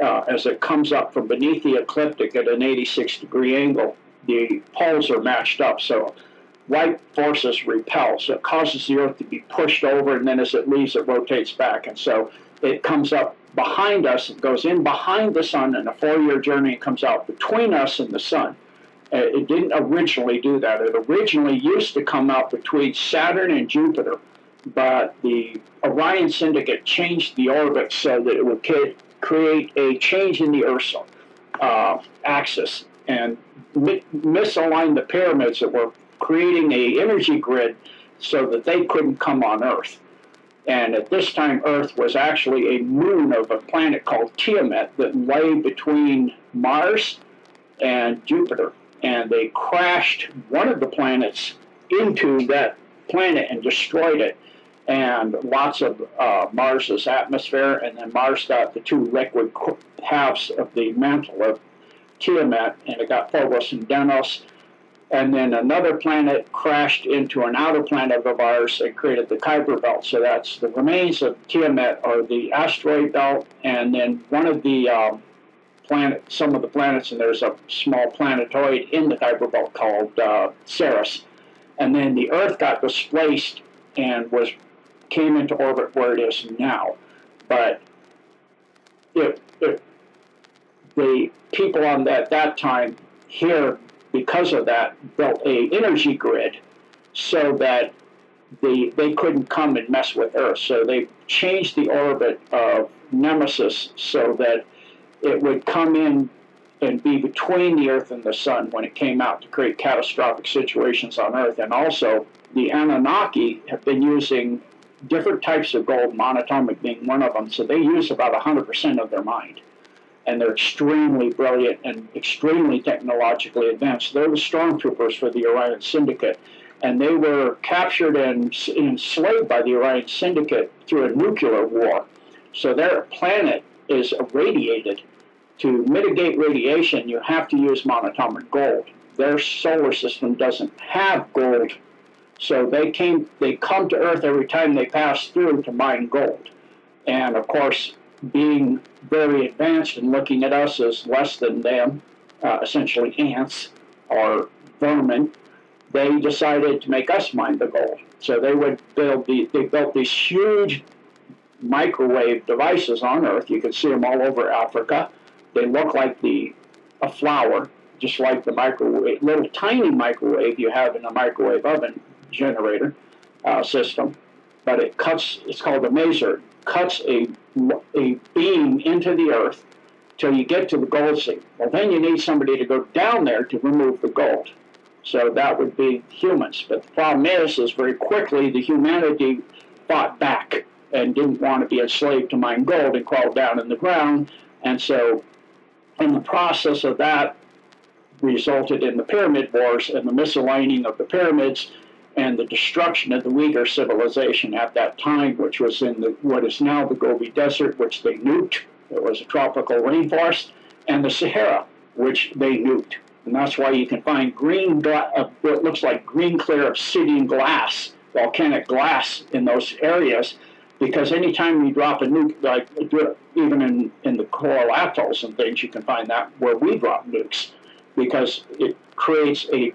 As it comes up from beneath the ecliptic at an 86-degree angle, the poles are matched up, so light forces repel, so it causes the Earth to be pushed over, and then as it leaves, it rotates back, and so it comes up behind us, it goes in behind the sun in a 4-year journey, and comes out between us and the sun. It didn't originally do that. It originally used to come out between Saturn and Jupiter, but the Orion Syndicate changed the orbit so that it would create a change in the Earth's axis and misalign the pyramids that were creating an energy grid so that they couldn't come on Earth. And at this time, Earth was actually a moon of a planet called Tiamat that lay between Mars and Jupiter. And they crashed one of the planets into that planet and destroyed it. And lots of Mars's atmosphere, and then Mars got the 2 liquid halves of the mantle of Tiamat, and it got Phobos and Deimos. And then another planet crashed into an outer planet of ours and created the Kuiper Belt. So that's the remains of Tiamat or the asteroid belt, and then one of the some of the planets, and there's a small planetoid in the Kuiper Belt called Ceres. And then the Earth got displaced and came into orbit where it is now. But the people on that time here, because of that, built a energy grid so that they couldn't come and mess with Earth. So they changed the orbit of Nemesis so that it would come in and be between the Earth and the sun when it came out to create catastrophic situations on Earth. And also, the Anunnaki have been using different types of gold, monatomic being one of them, so they use about 100% of their mind. And they're extremely brilliant and extremely technologically advanced. They're the stormtroopers for the Orion Syndicate. And they were captured and enslaved by the Orion Syndicate through a nuclear war. So their planet is irradiated. To mitigate radiation, you have to use monatomic gold. Their solar system doesn't have gold. So they come to Earth every time they pass through to mine gold. And of course, being very advanced and looking at us as less than them, essentially ants or vermin, they decided to make us mine the gold. So they built these huge microwave devices on Earth. You can see them all over Africa. They look like a flower, just like the little tiny microwave you have in a microwave oven generator system. But it's called a maser, cuts a beam into the Earth till you get to the gold seam. Well, then you need somebody to go down there to remove the gold. So that would be humans. But the problem is very quickly the humanity fought back and didn't want to be enslaved to mine gold and crawled down in the ground. And so in the process of that resulted in the Pyramid Wars and the misaligning of the pyramids and the destruction of the Uyghur civilization at that time, which was in what is now the Gobi Desert, which they nuked. It was a tropical rainforest, and the Sahara, which they nuked. And that's why you can find what looks like green clear obsidian glass, volcanic glass in those areas, because anytime you drop a nuke, like even in the coral atolls and things, you can find that where we drop nukes, because it creates the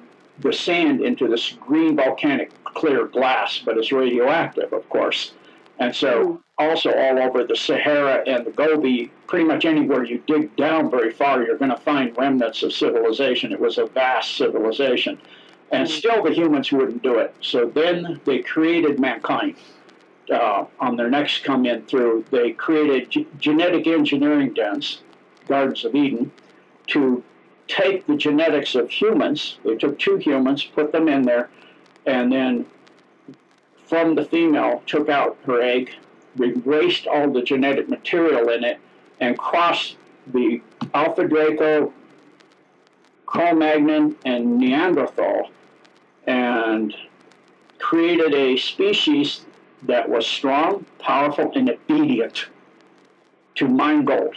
sand into this green volcanic clear glass, but it's radioactive, of course. And so also all over the Sahara and the Gobi, pretty much anywhere you dig down very far, you're going to find remnants of civilization. It was a vast civilization. And still the humans wouldn't do it. So then they created mankind. On their next come in through, they created genetic engineering dens, Gardens of Eden, to take the genetics of humans. They took 2 humans, put them in there, and then from the female took out her egg, erased all the genetic material in it, and crossed the Alpha Draco, Cro-Magnon, and Neanderthal, and created a species that was strong, powerful, and obedient to mine gold.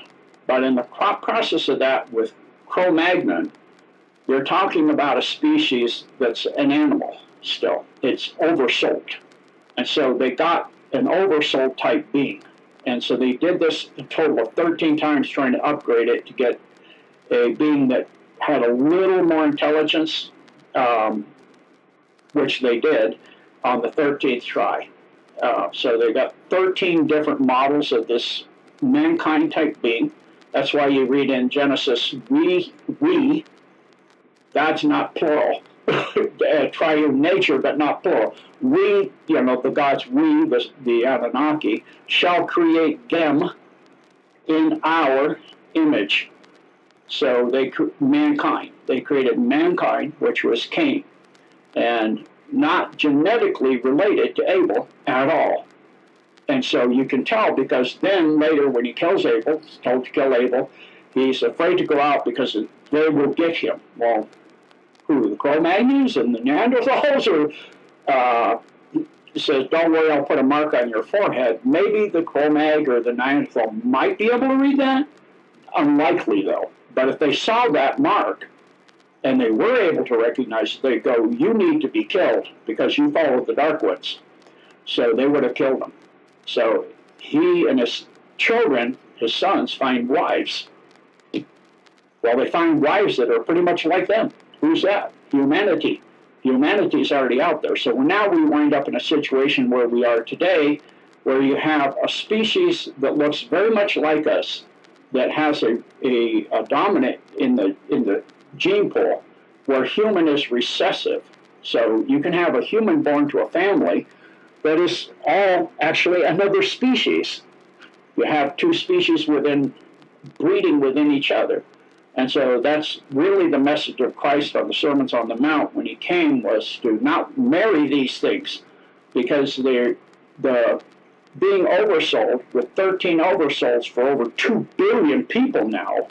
But in the process of that with Cro-Magnon, you're talking about a species that's an animal still. It's oversold. And so they got an oversold type being. And so they did this a total of 13 times trying to upgrade it to get a being that had a little more intelligence, which they did on the 13th try. So they got 13 different models of this mankind type being. That's why you read in Genesis, we, God's not plural. Triune nature, but not plural. We, the gods, we, the Anunnaki, shall create them in our image. So mankind. They created mankind, which was Cain, and not genetically related to Abel at all. And so you can tell, because then later when he kills Abel, he's told to kill Abel, he's afraid to go out because they will get him. Well, who, the Cro-Magnons and the Neanderthals? Or he says, don't worry, I'll put a mark on your forehead. Maybe the Cro-Mag or the Neanderthal might be able to read that. Unlikely, though. But if they saw that mark, and they were able to recognize it, they go, you need to be killed because you followed the Dark Ones. So they would have killed him. So he and his children, his sons, find wives. Well, they find wives that are pretty much like them. Who's that? Humanity. Humanity's already out there. So now we wind up in a situation where we are today, where you have a species that looks very much like us, that has a dominant in the gene pool, where human is recessive. So you can have a human born to a family that is all actually another species. You have two species breeding within each other. And so that's really the message of Christ on the Sermons on the Mount when he came, was to not marry these things, because they're being oversold with 13 oversouls for over 2 billion people now.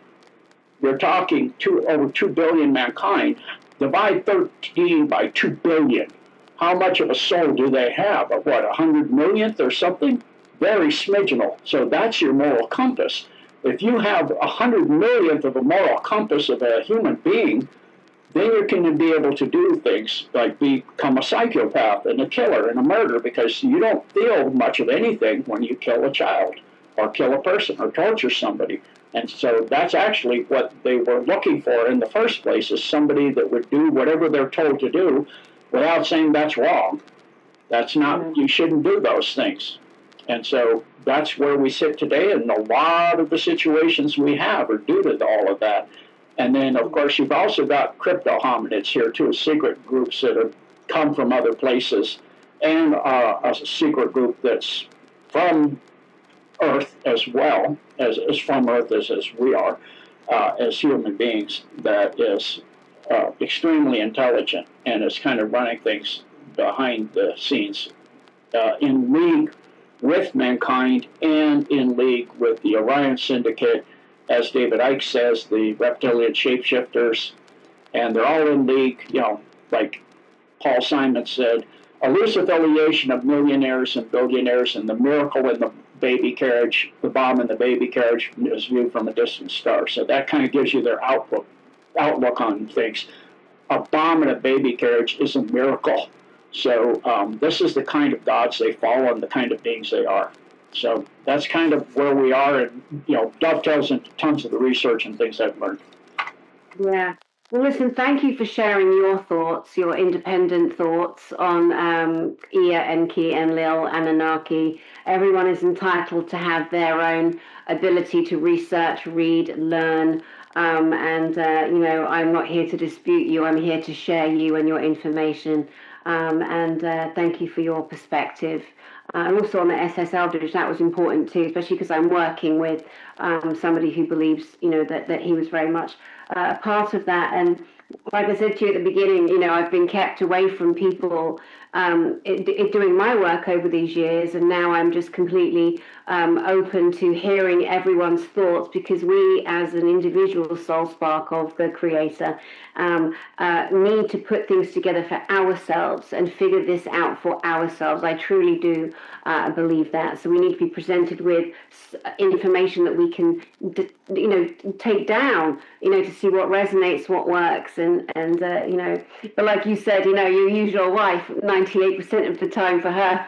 We're talking over 2 billion mankind. Divide 13 by 2 billion. How much of a soul do they have? Of what, 100 millionth or something? Very smidgenal. So that's your moral compass. If you have 100 millionth of a moral compass of a human being, then you're going to be able to do things like become a psychopath and a killer and a murderer, because you don't feel much of anything when you kill a child or kill a person or torture somebody. And so that's actually what they were looking for in the first place, is somebody that would do whatever they're told to do without saying that's wrong. That's not, you shouldn't do those things. And so that's where we sit today, and a lot of the situations we have are due to all of that. And then, of course, you've also got crypto hominids here, too, secret groups that have come from other places, and a secret group that's from Earth as well, as from Earth as we are, as human beings, that is extremely intelligent and is kind of running things behind the scenes in league with mankind and in league with the Orion Syndicate, as David Icke says, the reptilian shapeshifters, and they're all in league, like Paul Simon said, a loose affiliation of millionaires and billionaires, and the miracle in the baby carriage, the bomb in the baby carriage is viewed from a distant star. So that kind of gives you their outlook on things. A bomb in a baby carriage is a miracle. So this is the kind of gods they follow and the kind of beings they are. So that's kind of where we are, and dovetails into tons of the research and things I've learned. Yeah. Well, listen, thank you for sharing your thoughts, your independent thoughts on Ea, Enki, Enlil, Anunnaki. Everyone is entitled to have their own ability to research, read, learn. I'm not here to dispute you. I'm here to share you and your information. And thank you for your perspective. and also on the SS Eldridge, that was important too, especially because I'm working with somebody who believes, that he was very much a part of that. And like I said to you at the beginning, I've been kept away from people doing my work over these years, and now I'm just completely open to hearing everyone's thoughts, because we, as an individual soul spark of the Creator, need to put things together for ourselves and figure this out for ourselves. I truly do believe that. So we need to be presented with information that we can, take down, to see what resonates, what works, and But like you said, you use your wife 98% of the time for her,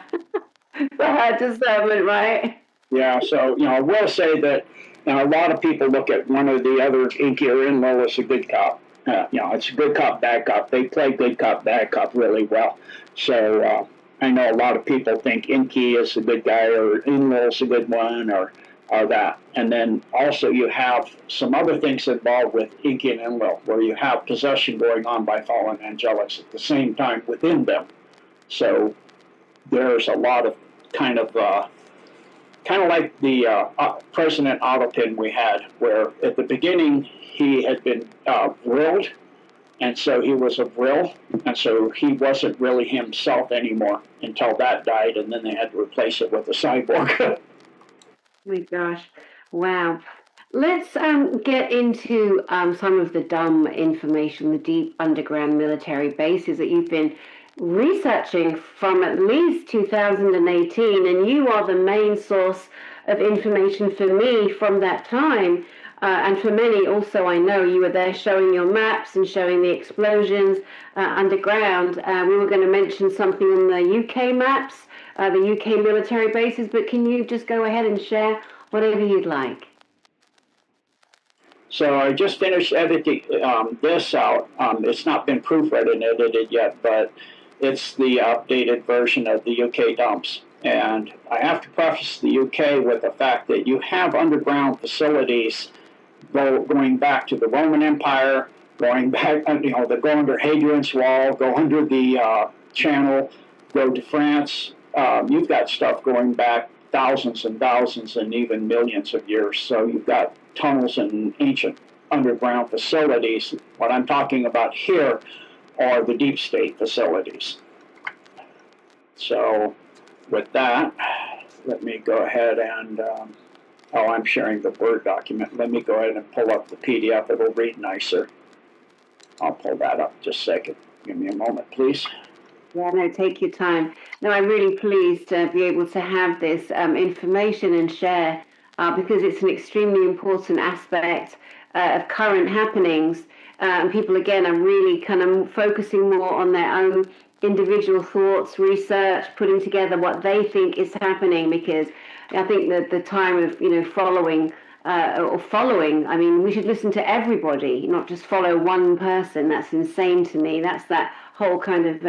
for her discernment, right? Yeah, so, I will say that a lot of people look at one or the other, Inky or Enlil, as a good cop. It's a good cop, bad cop. They play good cop, bad cop really well. So I know a lot of people think Inky is a good guy or Enlil is a good one or that. And then also you have some other things involved with Inky and Enlil, where you have possession going on by fallen angelics at the same time within them. So there's a lot of kind of like the President Autopin we had, where at the beginning he had been vrilled, and so he was a vrill, and so he wasn't really himself anymore until that died, and then they had to replace it with a cyborg. Oh my gosh, wow. Let's get into some of the dumb information, the deep underground military bases that you've been researching from at least 2018, and you are the main source of information for me from that time, and for many also. I know you were there showing your maps and showing the explosions underground. We were going to mention something on the UK maps, the UK military bases, but can you just go ahead and share whatever you'd like? So I just finished editing this out. It's not been proofread and edited yet, but it's the updated version of the UK dumps. And I have to preface the UK with the fact that you have underground facilities going back to the Roman Empire, going back, they go under Hadrian's Wall, go under the Channel, go to France. You've got stuff going back thousands and thousands and even millions of years. So you've got tunnels and ancient underground facilities. What I'm talking about here are the deep state facilities. So with that, let me go ahead and, I'm sharing the Word document. Let me go ahead and pull up the PDF. It'll read nicer. I'll pull that up just a second. Give me a moment, please. Yeah, no, take your time. No, I'm really pleased to be able to have this information and share, because it's an extremely important aspect of current happenings. And people, again, are really kind of focusing more on their own individual thoughts, research, putting together what they think is happening, because I think that the time of, following, I mean, we should listen to everybody, not just follow one person. That's insane to me. That's that whole kind of,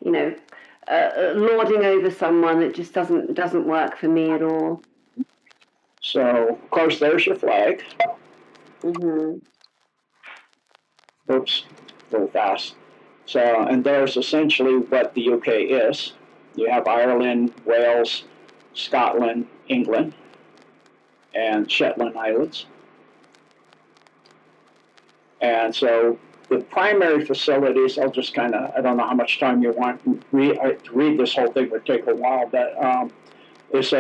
lording over someone that just doesn't work for me at all. So, of course, there's your flag. Mm-hmm. Oops, a little fast. So, and there's essentially what the UK is. You have Ireland, Wales, Scotland, England, and Shetland Islands. And so the primary facilities, I'll just kind of, I don't know how much time you want to read this whole thing, would take a while, but it's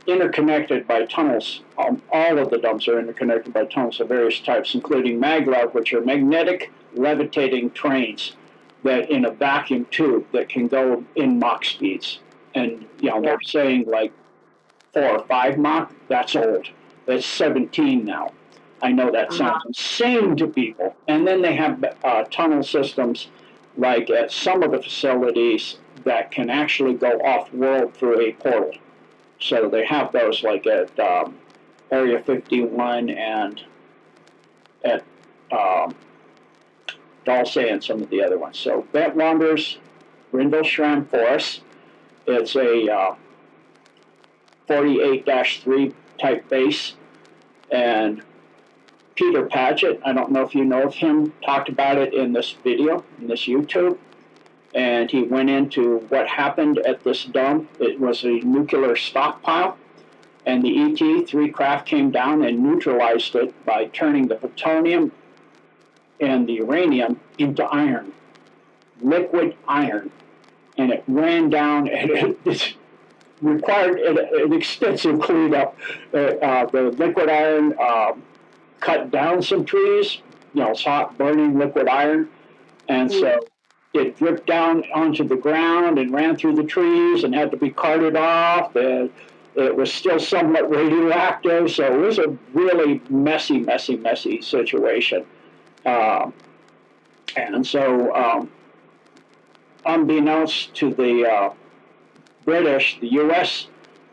interconnected by tunnels. All of the dumps are interconnected by tunnels of various types, including maglev, which are magnetic levitating trains that in a vacuum tube that can go in Mach speeds. And, they're saying like 4 or 5 Mach, that's old. That's 17 now. I know that sounds insane to people. And then they have tunnel systems like at some of the facilities that can actually go off-world through a portal. So they have those like at Area 51 and at Dulce and some of the other ones. So Bent Wanderers, Rindleshram Forest, it's a 48-3 type base. And Peter Paget, I don't know if you know of him, talked about it in this video, in this YouTube. and he went into what happened at this dump. It was a nuclear stockpile, and the ET-3 craft came down and neutralized it by turning the plutonium and the uranium into iron, liquid iron, and it ran down, and it required an extensive cleanup. The liquid iron cut down some trees, it's hot burning liquid iron, and so it dripped down onto the ground and ran through the trees and had to be carted off. And it was still somewhat radioactive, so it was a really messy situation. And so, unbeknownst to the British, the U.S.,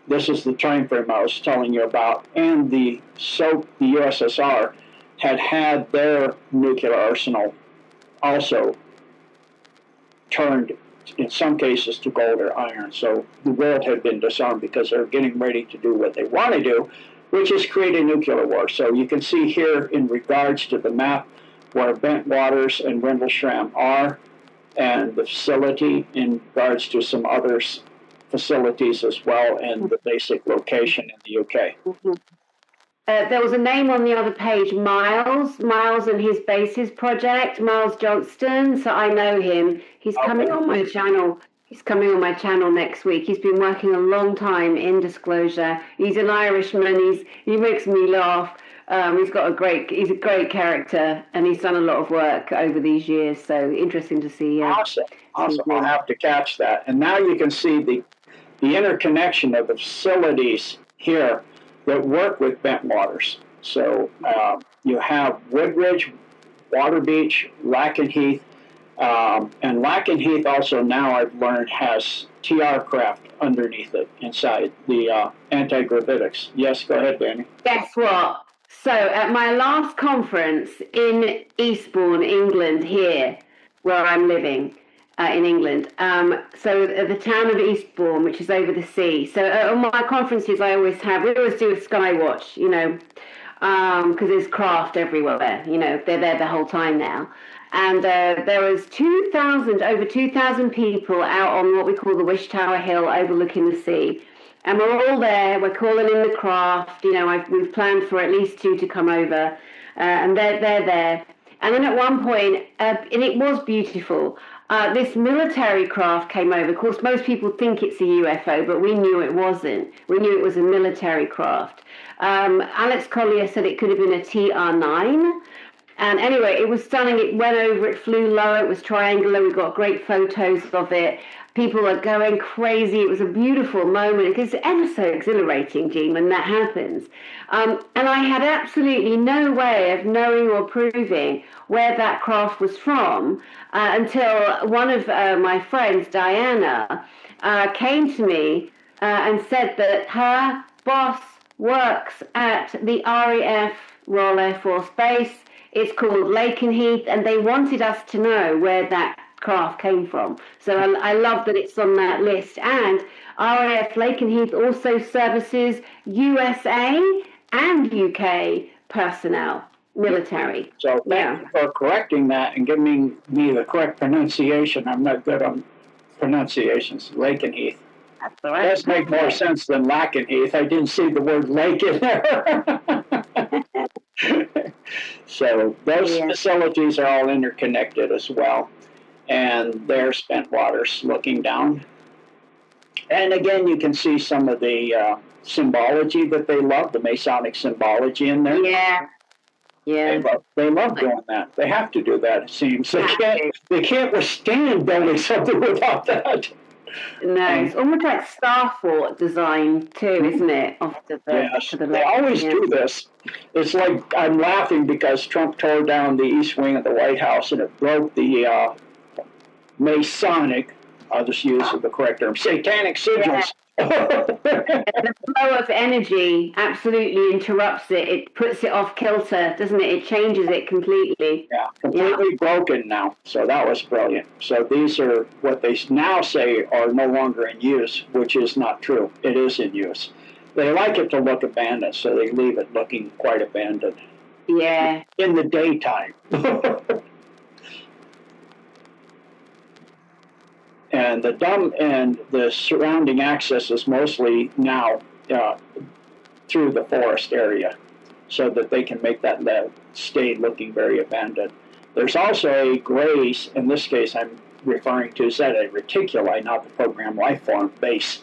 this is the time frame I was telling you about, and the USSR had their nuclear arsenal also turned, in some cases, to gold or iron. So the world had been disarmed because they're getting ready to do what they want to do, which is create a nuclear war. So you can see here in regards to the map where Bentwaters and Rendlesham are, and the facility in regards to some other facilities as well, and the basic location in the UK. Mm-hmm. There was a name on the other page, Miles and his bases project, Miles Johnston. So I know him. He's coming on my channel. He's coming on my channel next week. He's been working a long time in disclosure. He's an Irishman. He makes me laugh. He's a great character, and he's done a lot of work over these years. So interesting to see. Awesome. I'll have to catch that. And now you can see the interconnection of the facilities here that work with Bentwaters. So you have Woodridge, Waterbeach, Lakenheath, and Lakenheath also now I've learned has TR craft underneath it inside the anti-gravitics. Yes, go ahead, Dani. Guess what? So at my last conference in Eastbourne, England, here where I'm living, in England. So the town of Eastbourne, which is over the sea. So on my conferences, we always do a sky watch, because there's craft everywhere. They're there the whole time now. And there was over 2,000 people out on what we call the Wish Tower Hill overlooking the sea. And we're all there, we're calling in the craft, we've planned for at least 2 to come over, and they're there. And then at one point, and it was beautiful, this military craft came over. Of course, most people think it's a UFO, but we knew it wasn't. We knew it was a military craft. Alex Collier said it could have been a TR-9. And anyway, it was stunning. It went over, it flew low, it was triangular. We got great photos of it. People are going crazy. It was a beautiful moment. It's ever so exhilarating, Jean, when that happens. And I had absolutely no way of knowing or proving where that craft was from until one of my friends, Diana, came to me and said that her boss works at the RAF, Royal Air Force Base. It's called Lakenheath, and they wanted us to know where that craft came from. So I love that it's on that list. And RAF Lakenheath also services USA and UK personnel, military. So thank you for correcting that and giving me the correct pronunciation. I'm not good on pronunciations. Lakenheath. That's all right. It does make more sense than Lakenheath. I didn't see the word lake in there. So those facilities are all interconnected as well. And there's Bentwaters looking down. And again, you can see some of the symbology that they love, the Masonic symbology in there. Yeah. They love doing that. They have to do that, it seems. They can't withstand building something without that. No, it's almost like Star Fort design too, isn't it? They always do this. It's like I'm laughing because Trump tore down the east wing of the White House and it broke the Masonic, I'll just use the correct term, satanic sigils. The flow of energy absolutely interrupts it. It puts it off kilter, doesn't it? It changes it completely. Yeah, completely broken now. So that was brilliant. So these are what they now say are no longer in use, which is not true. It is in use. They like it to look abandoned, so they leave it looking quite abandoned. Yeah. In the daytime. And the dome and the surrounding access is mostly now through the forest area, so that they can make that stay looking very abandoned. There's also a graze, in this case I'm referring to, is that a reticuli, not the program life form base,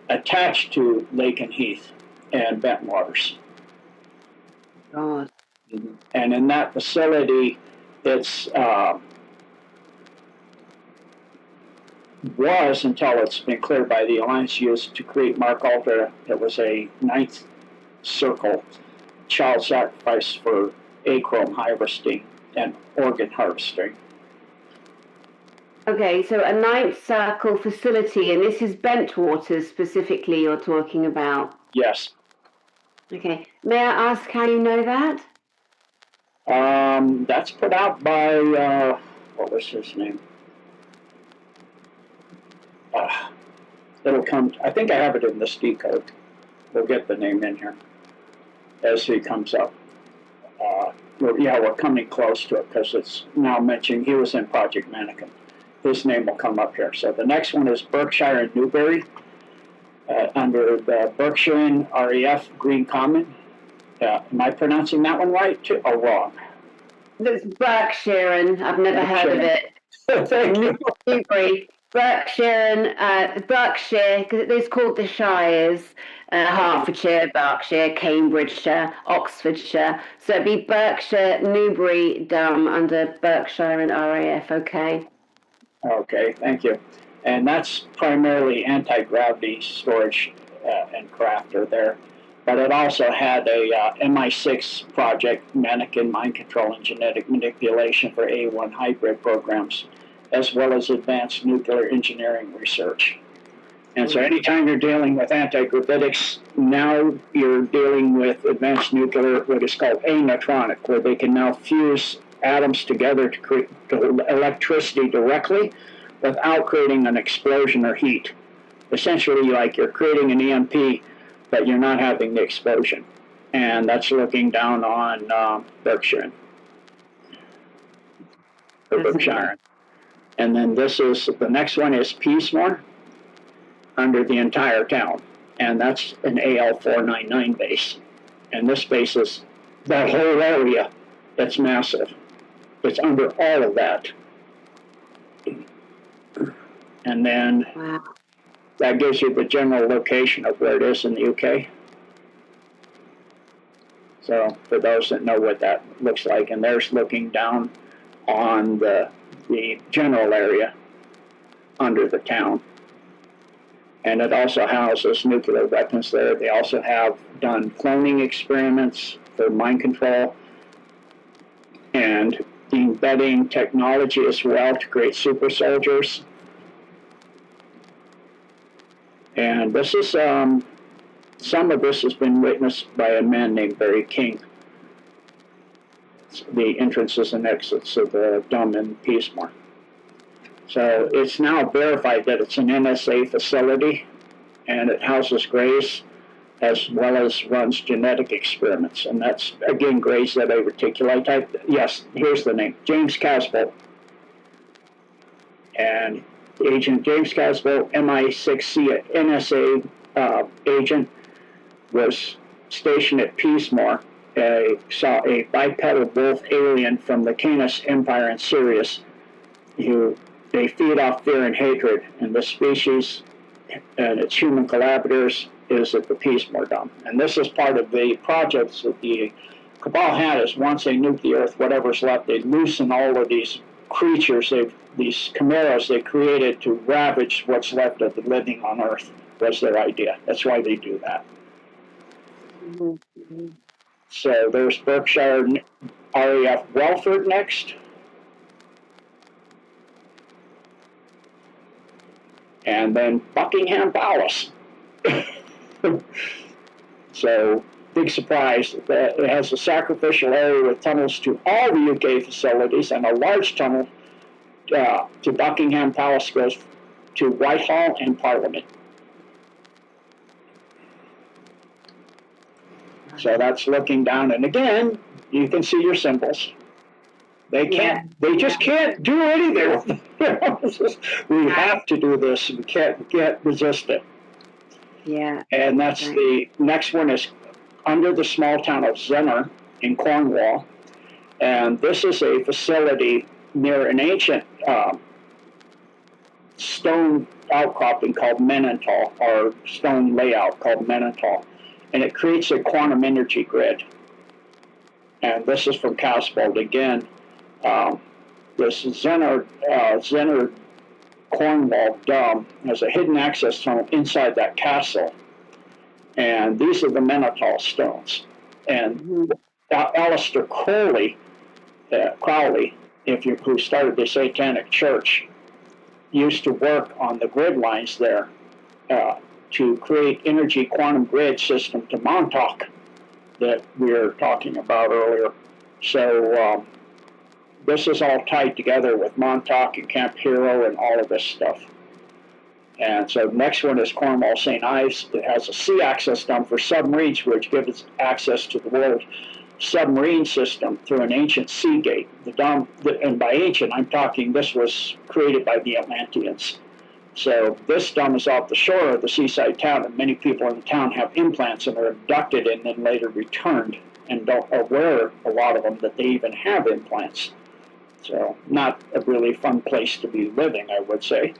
attached to Lake and Heath and Bentwaters. God. And in that facility, it's was, until it's been cleared by the Alliance, used to create Mark Alter. It was a ninth circle child sacrifice for achrome harvesting and organ harvesting. Okay, so a ninth circle facility, and this is Bentwaters specifically you're talking about. Yes. Okay, may I ask how you know that? That's put out by, what was his name? It'll come, I think I have it in this Decode. We'll get the name in here as he comes up. We're coming close to it because it's now mentioning he was in Project Mannequin. His name will come up here. So the next one is Berkshire and Newbury under the Berkshire REF Green Common. Am I pronouncing that one right too, or wrong? That's Berkshire, and I've never heard of it. Thank you. Newbury, Berkshire, Berkshire, because it is called the Shires, Hertfordshire, Berkshire, Cambridgeshire, Oxfordshire. So it'd be Berkshire, Newbury, Durham under Berkshire and RAF, okay? Okay, thank you. And that's primarily anti-gravity storage and crafter there. But it also had a MI6 project, mannequin mind control and genetic manipulation for A1 hybrid programs, as well as advanced nuclear engineering research. And so anytime you're dealing with anti-gravitics, now you're dealing with advanced nuclear, what is called aneutronic, where they can now fuse atoms together to create electricity directly without creating an explosion or heat. Essentially, like you're creating an EMP, but you're not having the explosion. And that's looking down on Berkshire. Or Berkshire. And then the next one is Peasemore, under the entire town. And that's an AL499 base. And this base is that whole area. It's massive. It's under all of that. And then that gives you the general location of where it is in the UK. So for those that know what that looks like, and there's looking down on the general area under the town. And it also houses nuclear weapons there. They also have done cloning experiments for mind control and embedding technology as well to create super soldiers. And this is, some of this has been witnessed by a man named Barry King. The entrances and exits of the dome in Peasemore. So it's now verified that it's an NSA facility, and it houses grays as well as runs genetic experiments. And that's, again, grays that a reticuli type. Yes, here's the name, James Casbolt. And Agent James Casbolt, MI6C NSA agent, was stationed at Peasemore. Saw a bipedal wolf alien from the Canis Empire in Sirius, who they feed off fear and hatred, and this species and its human collaborators is at the Peasemore Dome. And this is part of the projects that the Cabal had, is once they nuke the Earth, whatever's left, they loosen all of these creatures, these chimeras they created to ravage what's left of the living on Earth, was their idea. That's why they do that. Mm-hmm. So there's Berkshire RAF Welford next. And then Buckingham Palace. So, big surprise. It has a sacrificial area with tunnels to all the UK facilities, and a large tunnel to Buckingham Palace goes to Whitehall and Parliament. So that's looking down, and again, you can see your symbols. They can't. They just can't do anything. We have to do this. We can't resist it. Yeah. And that's the next one is under the small town of Zenner in Cornwall, and this is a facility near an ancient stone outcropping called Menental, or stone layout called Menental, and it creates a quantum energy grid. And this is from Casbold again. This Zenner Cornwall Dome has a hidden access tunnel inside that castle. And these are the Menental stones. And Aleister Crowley, who started the Satanic Church, used to work on the grid lines there to create energy quantum grid system to Montauk that we were talking about earlier. So this is all tied together with Montauk and Camp Hero and all of this stuff. And so the next one is Cornwall St. Ives. It has a sea access dome for submarines, which gives access to the world submarine system through an ancient sea gate. The dome, and by ancient, I'm talking this was created by the Atlanteans. So this dome is off the shore of the seaside town, and many people in the town have implants and are abducted and then later returned and don't aware, a lot of them, that they even have implants. So not a really fun place to be living, I would say.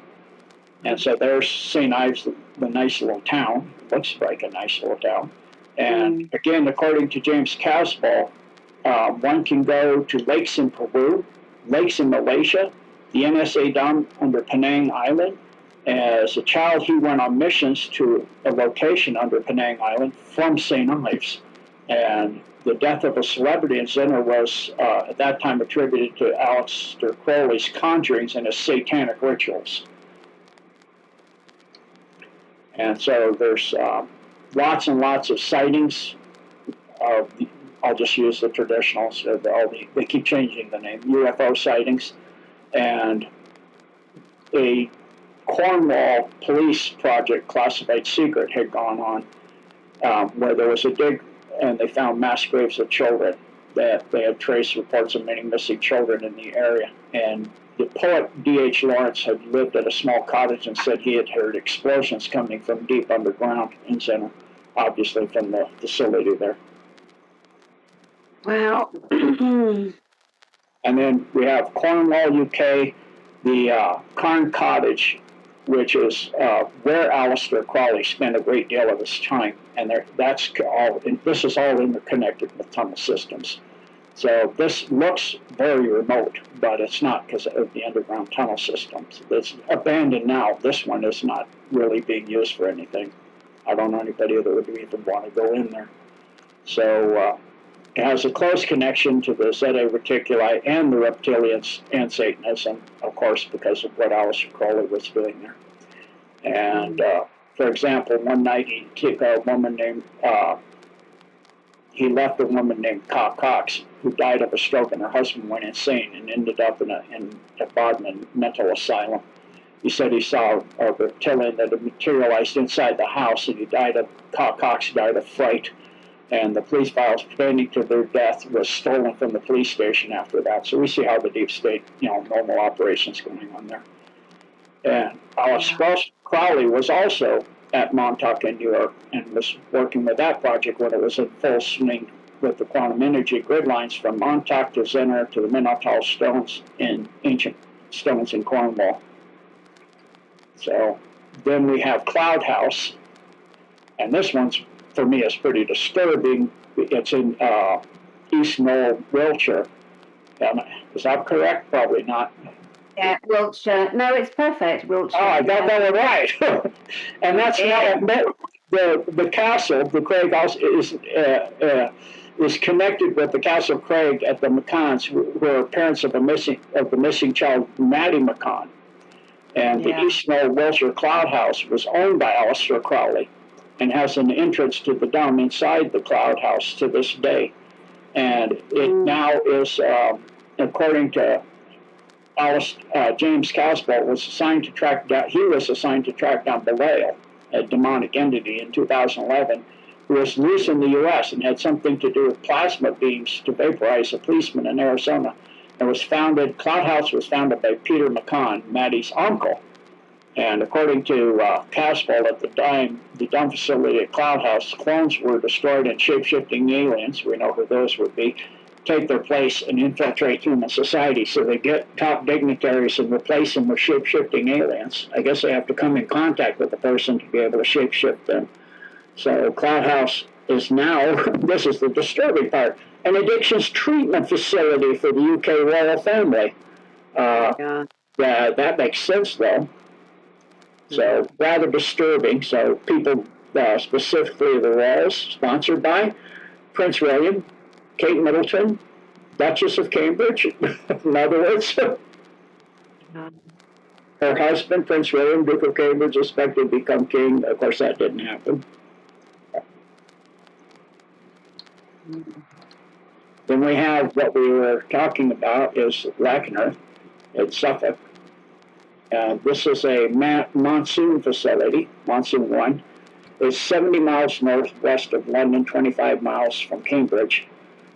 And so there's St. Ives, the nice little town. Looks like a nice little town. And again, according to James Casbold, one can go to lakes in Peru, lakes in Malaysia, the NSA Dome under Penang Island. As a child, he went on missions to a location under Penang Island from St. Ives. And the death of a celebrity in Zenner was, at that time, attributed to Aleister Crowley's conjurings and his satanic rituals. And so there's lots and lots of sightings of, I'll just use the traditional, so they keep changing the name, UFO sightings. And a Cornwall police project, classified secret, had gone on where there was a dig and they found mass graves of children, that they had traced reports of many missing children in the area. And the poet D.H. Lawrence had lived at a small cottage and said he had heard explosions coming from deep underground in Zenner, obviously from the facility there. Wow. And then we have Cornwall, UK, the Carn Cottage, which is where Aleister Crowley spent a great deal of his time. And this is all interconnected with tunnel systems. So this looks very remote, but it's not because of the underground tunnel systems. It's abandoned now. This one is not really being used for anything. I don't know anybody that would even want to go in there. So it has a close connection to the Zeta Reticuli and the reptilians and Satanism, of course, because of what Aleister Crowley was doing there. And for example, one night he took a woman named, he left a woman named Cox, who died of a stroke, and her husband went insane and ended up in a Bodmin mental asylum. He said he saw a reptilian that had materialized inside the house, and Cox died of fright. And the police files pertaining to their death was stolen from the police station after that. So we see how the deep state, normal operations going on there. And Aleister Crowley was also at Montauk in New York and was working with that project when it was in full swing with the quantum energy grid lines from Montauk to Zenner to the Menental stones in ancient stones in Cornwall. So then we have Cloud House, and this one's, for me, is pretty disturbing. It's in East Knoll, Wiltshire. Is that correct? Probably not. Yeah, Wiltshire. No, it's perfect, Wiltshire. Oh, I got that one right. And that's the castle, the Craig House, is connected with the Castle Craig at the McCanns, who are parents of the missing child, Maddie McCann. And the East Knoll, Wiltshire Cloud House was owned by Aleister Crowley and has an entrance to the dome inside the Cloud House to this day. And it now is, according to James Casbold, was assigned to track down Belial, a demonic entity, in 2011, who was loose in the U.S. and had something to do with plasma beams to vaporize a policeman in Arizona. Cloud House was founded by Peter McCann, Maddie's uncle. And according to Caswell, at the time, the dump facility at Cloud House, clones were destroyed and shape-shifting aliens, we know who those would be, take their place and infiltrate human society. So they get top dignitaries and replace them with shape-shifting aliens. I guess they have to come in contact with the person to be able to shape-shift them. So Cloud House is now, this is the disturbing part, an addictions treatment facility for the UK royal family. Yeah, that makes sense, though. So rather disturbing. So people, specifically the royals, sponsored by Prince William, Kate Middleton, Duchess of Cambridge, in other words. Her husband, Prince William, Duke of Cambridge, expected to become king. Of course, that didn't happen. Then we have what we were talking about is Lackner at Suffolk. This is a monsoon facility, Monsoon 1. It's 70 miles northwest of London, 25 miles from Cambridge.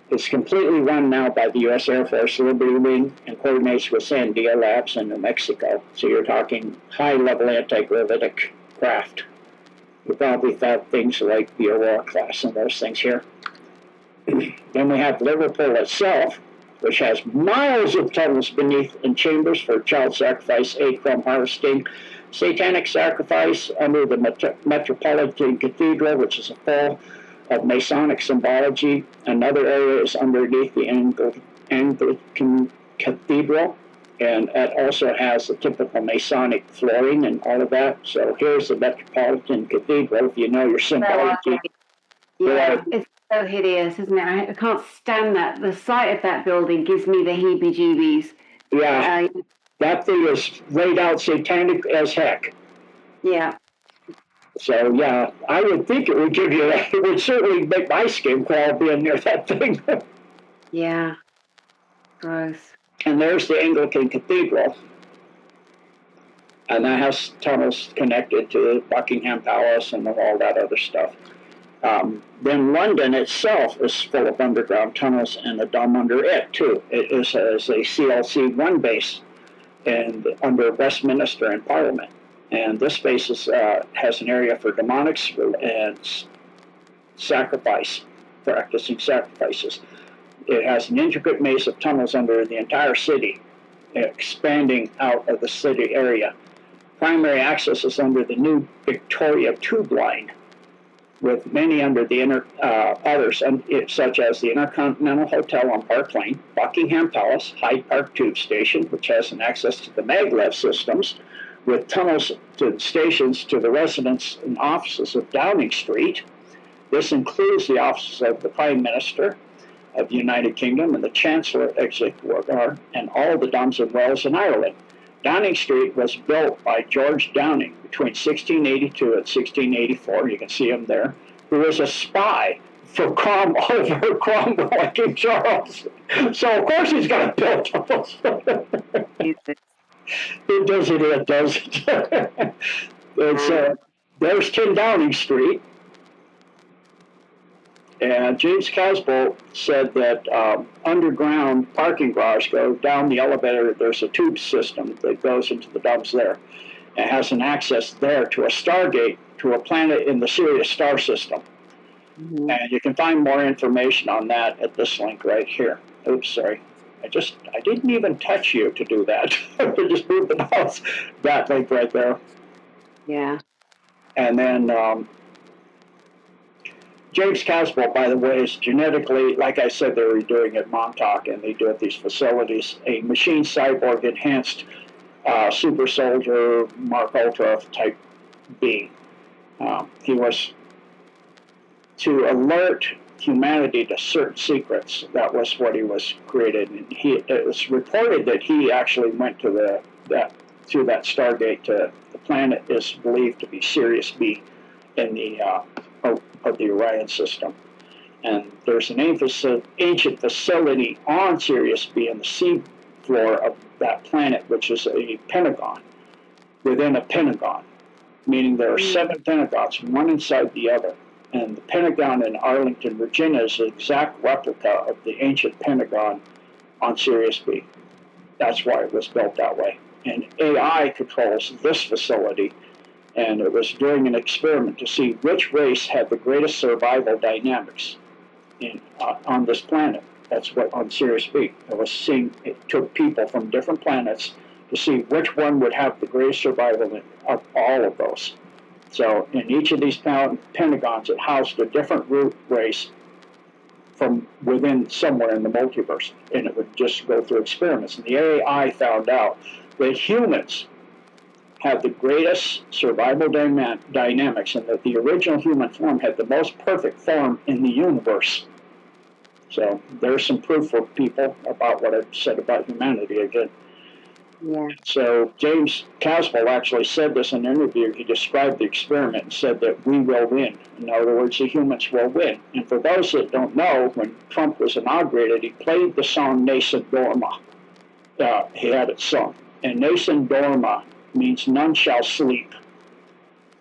It's completely run now by the U.S. Air Force Liberty Wing and coordinates with Sandia Labs in New Mexico. So you're talking high-level anti-gravitic craft. You probably thought things like the Aurora class and those things here. Then we have Liverpool itself, which has miles of tunnels beneath and chambers for child sacrifice, egg crumb harvesting, satanic sacrifice under the Metropolitan Cathedral, which is a full of Masonic symbology. Another area is underneath the Anglican Cathedral, and it also has the typical Masonic flooring and all of that. So here's the Metropolitan Cathedral, if you know your symbology. Yeah, it's so hideous, isn't it? I can't stand that. The sight of that building gives me the heebie-jeebies. Yeah, that thing is laid out satanic as heck. Yeah. So, yeah, I would think it would give you that. It would certainly make my skin crawl being near that thing. Yeah. Gross. And there's the Anglican Cathedral. And that has tunnels connected to Buckingham Palace and all that other stuff. Then London itself is full of underground tunnels and a dome under it, too. It is a CLC-1 base and under Westminster and Parliament. And this base has an area for demonics and sacrifice, practicing sacrifices. It has an intricate maze of tunnels under the entire city, expanding out of the city area. Primary access is under the new Victoria Tube Line, with many under the others, such as the Intercontinental Hotel on Park Lane, Buckingham Palace, Hyde Park Tube Station, which has an access to the maglev systems, with tunnels to stations to the residence and offices of Downing Street. This includes the offices of the Prime Minister of the United Kingdom and the Chancellor Executive and all the Doms and Wells in Ireland. Downing Street was built by George Downing between 1682 and 1684. You can see him there. Who was a spy for Cromwell and King Charles. So of course he's got to build tunnels. It does it. It does it. There's 10 Downing Street. And James Caswell said that underground parking garage go down the elevator. There's a tube system that goes into the dumps there. It has an access there to a stargate to a planet in the Sirius star system. Mm-hmm. And you can find more information on that at this link right here. Oops, sorry. I didn't even touch you to do that. I just moved the mouse. That link right there. Yeah. And then James Caswell, by the way, is genetically, like I said, they were doing at Montauk, and they do at these facilities, a machine cyborg enhanced super soldier Mark Ultra type being. He was to alert humanity to certain secrets. That was what he was created. And it was reported that he actually went to that Stargate to the planet is believed to be Sirius B in the of the Orion system. And there's an ancient facility on Sirius B in the sea floor of that planet, which is a pentagon within a pentagon, meaning there are 7 pentagons, one inside the other. And the Pentagon in Arlington, Virginia is an exact replica of the ancient Pentagon on Sirius B. that's why it was built that way. And AI controls this facility, and it was doing an experiment to see which race had the greatest survival dynamics on this planet. That's what on Sirius B. It took people from different planets to see which one would have the greatest survival of all of those. So in each of these pentagons, it housed a different root race from within somewhere in the multiverse, and it would just go through experiments. And the AI found out that humans have the greatest survival dynamics, and that the original human form had the most perfect form in the universe. So there's some proof for people about what I've said about humanity again. Yeah. So James Caswell actually said this in an interview. He described the experiment and said that we will win. In other words, the humans will win. And for those that don't know, when Trump was inaugurated, he played the song Nason Dorma. He had it sung. And Nason Dorma means none shall sleep.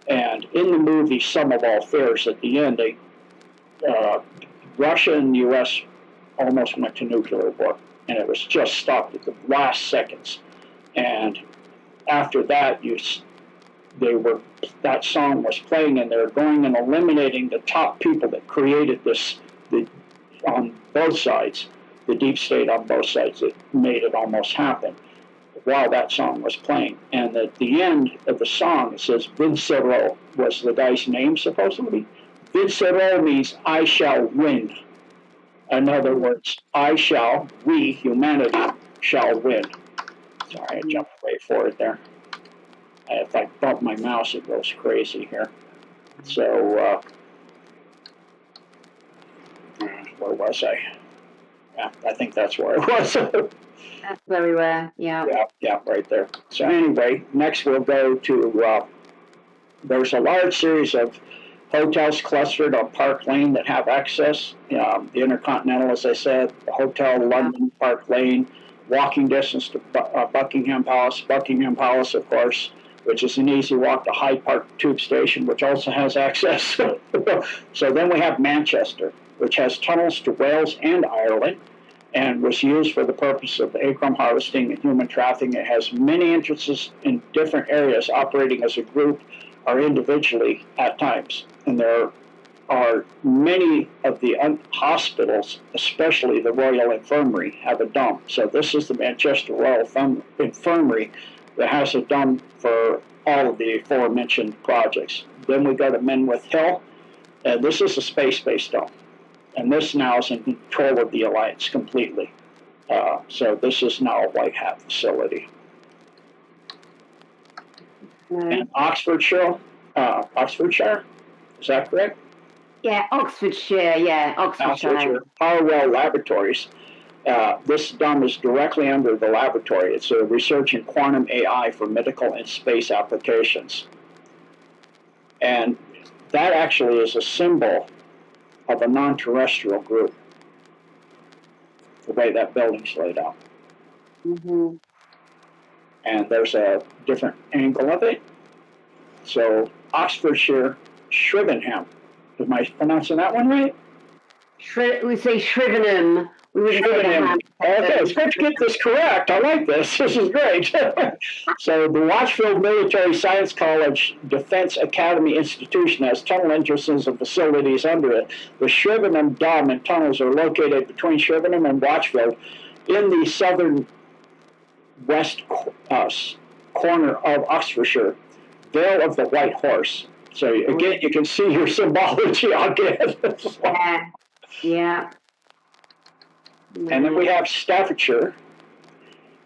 And in the movie Sum of All Fears, at the end, Russia and the U.S. almost went to nuclear war. And it was just stopped at the last seconds. And after that, that song was playing, and they were going and eliminating the top people that created this on both sides, the deep state on both sides that made it almost happen while that song was playing. And at the end of the song, it says Vincero was the guy's name, supposedly. Vincero means I shall win. In other words, we, humanity, shall win. Sorry, I jumped way forward there. If I bump my mouse, it goes crazy here. So, where was I? Yeah, I think that's where I was. That's where we were, yeah. Yeah, right there. So anyway, next we'll go to, there's a large series of hotels clustered on Park Lane that have access. The Intercontinental, as I said, the Hotel London, Park Lane, walking distance to Buckingham Palace. Buckingham Palace, of course, which is an easy walk to Hyde Park Tube Station, which also has access. So then we have Manchester, which has tunnels to Wales and Ireland, and was used for the purpose of acorn harvesting and human trafficking. It has many entrances in different areas, operating as a group or individually at times. And there are many of the hospitals, especially the Royal Infirmary, have a dome. So this is the Manchester Royal Infirmary that has a dome for all of the aforementioned projects. Then we go to Menwith Hill, and this is a space-based dome. And this now is in control of the Alliance completely. So this is now a White Hat facility. And Oxfordshire, is that correct? Yeah, Oxfordshire. Harwell Laboratories. This dome is directly under the laboratory. It's a research in quantum AI for medical and space applications. And that actually is a symbol of a non-terrestrial group, the way that building's laid out. Mm-hmm. And there's a different angle of it. So Oxfordshire, Shrivenham. Am I pronouncing that one right? We say Shrivenham. We would say Ham. Okay, it's good to get this correct. I like this. This is great. So the Watchfield Military Science College Defense Academy Institution has tunnel entrances and facilities under it. The Shrivenham Dome and tunnels are located between Shrivenham and Watchfield in the southern west corner of Oxfordshire, Vale of the White Horse. So again, you can see your symbology again. Yeah. And then we have Staffordshire.